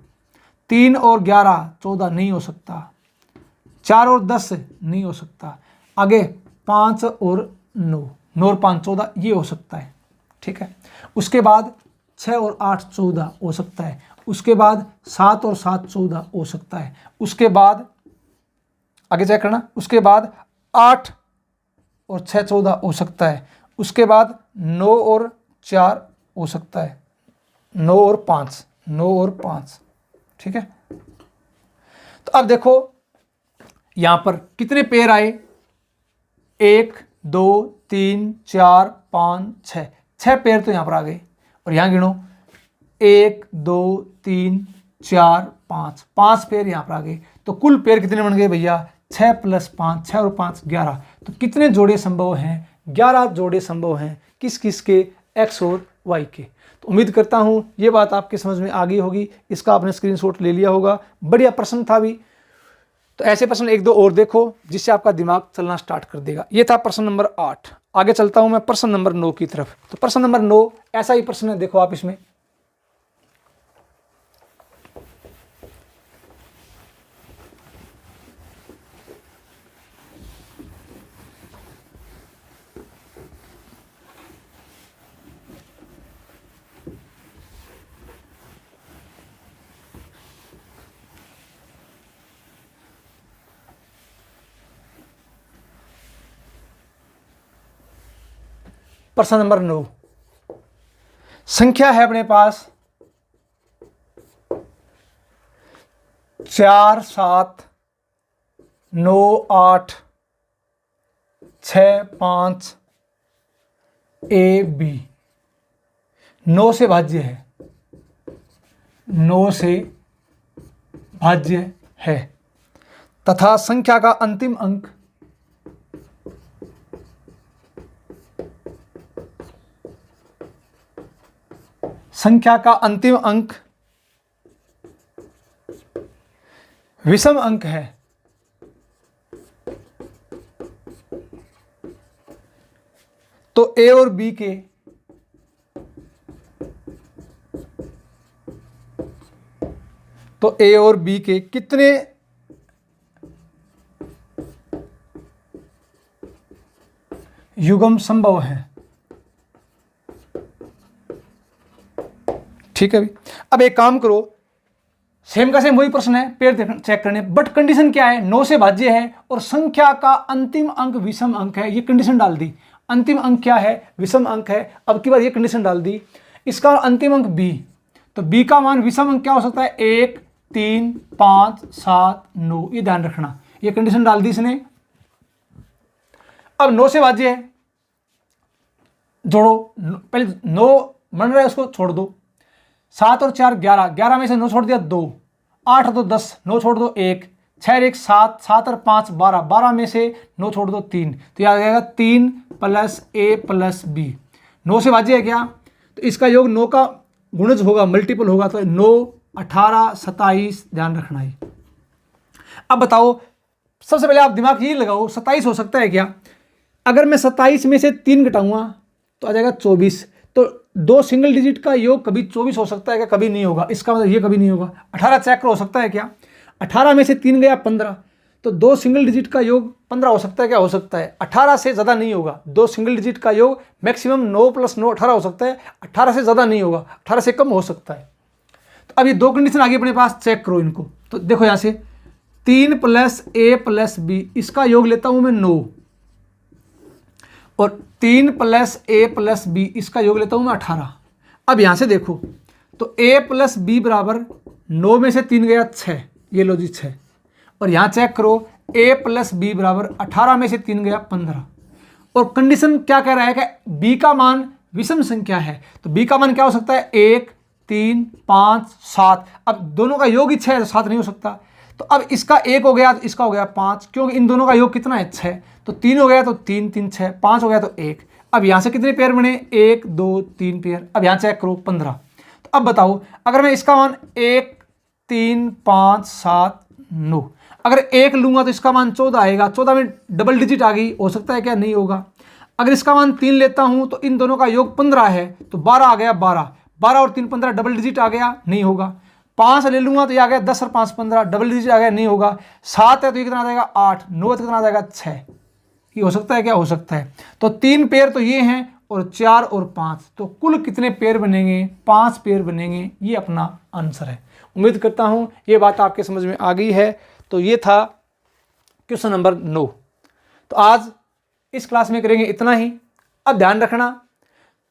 3 और 11 14 नहीं हो सकता, 4 और 10 नहीं हो सकता, आगे 5 और 9 9 और 5 14 ये हो सकता है। ठीक है, उसके बाद 6 और 8 14 हो सकता है, उसके बाद 7 और 7 14 हो सकता है, उसके बाद आगे चेक करना, उसके बाद 8 और 6 14 हो सकता है, उसके बाद 9 और 4 हो सकता है, 9 और 5 9 और 5। ठीक है, तो अब देखो यहां पर कितने पेयर आए, 1 2 3 4 5 6 6 पेयर तो यहां पर आ गए। और यहां गिनो 1 2 3 4 5 5 पेयर यहां पर आ गए। तो कुल पेयर कितने बन गए भैया, 6 + 5 6 और 5 11। तो कितने जोड़े संभव हैं, 11 जोड़े संभव हैं। किस किस के, x और y के। तो उम्मीद करता हूं ये बात आपके समझ में आ गई होगी, इसका आपने स्क्रीनशॉट ले लिया होगा। बढ़िया प्रश्न था भी। तो ऐसे प्रश्न 1 2 और देखो जिससे आपका दिमाग चलना स्टार्ट कर देगा। ये था प्रश्न नंबर 8। आगे चलता हूं मैं प्रश्न नंबर 9 की तरफ। तो प्रश्न नंबर 9 ऐसा ही प्रश्न है, देखो आप इसमें, प्रश्न नंबर 9 संख्या है अपने पास 4 7 9 8 6 5 AB 9 से भाज्य है, 9 से भाज्य है तथा संख्या का अंतिम अंक विषम अंक है। तो A और B के कितने युग्म संभव हैं। ठीक है भाई, अब एक काम करो, सेम का सेम वही प्रश्न है, पेयर चेक करने, बट कंडीशन क्या है, 9 से भाज्य है और संख्या का अंतिम अंक विषम अंक है। ये कंडीशन डाल दी, अंतिम अंक क्या है, विषम अंक है। अब की बार ये कंडीशन डाल दी, इसका अंतिम अंक b, तो b का मान विषम अंक क्या हो सकता है, 1 3 5 7 9। ये ध्यान रखना, ये कंडीशन डाल दी इसने। अब 9 से भाज्य है, जोड़ो, पहले 9 बन रहा है उसको छोड़ दो, 7 और 4 11, 11 में से 9 छोड़ दिया 2, 8 और 2 10, 9 छोड़ दो 1, 6 और 1 7, 7 और 5 12, 12 में से 9 छोड़ दो 3, तो यह आ जाएगा 3 + A + B। 9 से भाज्य है क्या, तो इसका योग 9 का गुणज होगा, मल्टीपल होगा, तो 9 18 27, ध्यान रखना है। अब बताओ, सबसे पहले आप दिमाग ये लगाओ, 27 हो सकता है क्या। अगर मैं 27 में से 3 घटाऊंगा तो आ जाएगा 24। तो 2 सिंगल डिजिट का योग कभी 24 हो सकता है क्या, कभी नहीं होगा। इसका मतलब ये कभी नहीं होगा। 18 चक्र हो सकता है क्या, 18 में से 3 गया 15, तो 2 सिंगल डिजिट का योग 15 हो सकता है क्या, हो सकता है। 18 से ज़्यादा नहीं होगा, 2 सिंगल डिजिट का योग मैक्सिमम 9 + 9 18 हो सकता है, 18 से ज़्यादा नहीं होगा, 18 से कम हो सकता है। तो अब ये 2 कंडीशन आगे अपने पास, चेक करो इनको। तो देखो यहाँ से 3 + A + B, इसका योग लेता हूँ मैं 9, और 3 + A + B, इसका योग लेता हूं मैं 18। अब यहां से देखो, तो A + B बराबर 9 में से 3 गया 6, ये लो जी 6, और यहां चेक करो A + B बराबर 18 में से 3 गया 15। और कंडीशन क्या कह रहा है कि B का मान विषम संख्या है, तो B का मान क्या हो सकता है, 1 3 5 7। अब दोनों का योग ही 6 है, तो 7 नहीं हो सकता। तो अब इसका 1 हो गया तो इसका हो गया 5, क्योंकि इन दोनों का योग कितना है, 6। तो 3 हो गया तो 3 3 6, 5 हो गया तो 1। अब यहाँ से कितने पेयर बने, 1 2 3 पेयर। अब यहाँ चेक करो 15। तो अब बताओ अगर मैं इसका मान 1 3 5 7 9, अगर 1 लूंगा तो इसका मान 14 आएगा। 14 में डबल डिजिट आ गई, हो सकता है क्या, नहीं होगा। अगर इसका मान 3 लेता हूं तो इन दोनों का योग 15 है, तो 12 आ गया। 12 और 3 15, डबल डिजिट आ गया, नहीं होगा। 5 ले लूंगा तो ये आ गया 10 और 5 15, डबल डिजिट आ गया, नहीं होगा। 7 है तो ये कितना आ जाएगा 8, 9 तो कितना आ जाएगा 6। ये हो सकता है क्या, हो सकता है। तो 3 पेयर तो ये हैं और 4 और 5, तो कुल कितने पेयर बनेंगे, 5 पेयर बनेंगे। ये अपना आंसर है। उम्मीद करता हूं ये बात आपके समझ में आ गई है। तो ये था क्वेश्चन नंबर 9। तो आज इस क्लास में करेंगे इतना ही। अब ध्यान रखना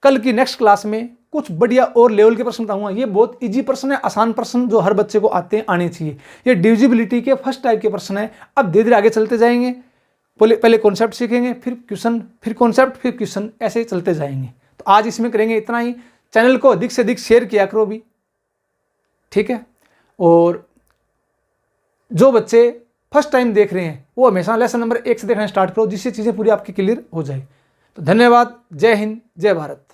कल की नेक्स्ट क्लास में कुछ बढ़िया और लेवल के प्रश्न बताऊंगा। ये बहुत इजी प्रश्न है, आसान प्रश्न जो हर बच्चे को आते हैं, आने चाहिए। ये डिविजिबिलिटी के फर्स्ट टाइप के प्रश्न है। अब धीरे धीरे आगे चलते जाएंगे। पहले कॉन्सेप्ट सीखेंगे, फिर क्वेश्चन, फिर कॉन्सेप्ट, फिर क्वेश्चन, ऐसे चलते जाएंगे। तो आज इसमें करेंगे इतना ही। चैनल को अधिक से अधिक शेयर किया करो भी, ठीक है। और जो बच्चे फर्स्ट टाइम देख रहे हैं वो हमेशा लेसन नंबर 1 से देखना स्टार्ट करो, जिससे चीज़ें पूरी आपकी क्लियर हो जाए। तो धन्यवाद। जय हिंद, जय भारत।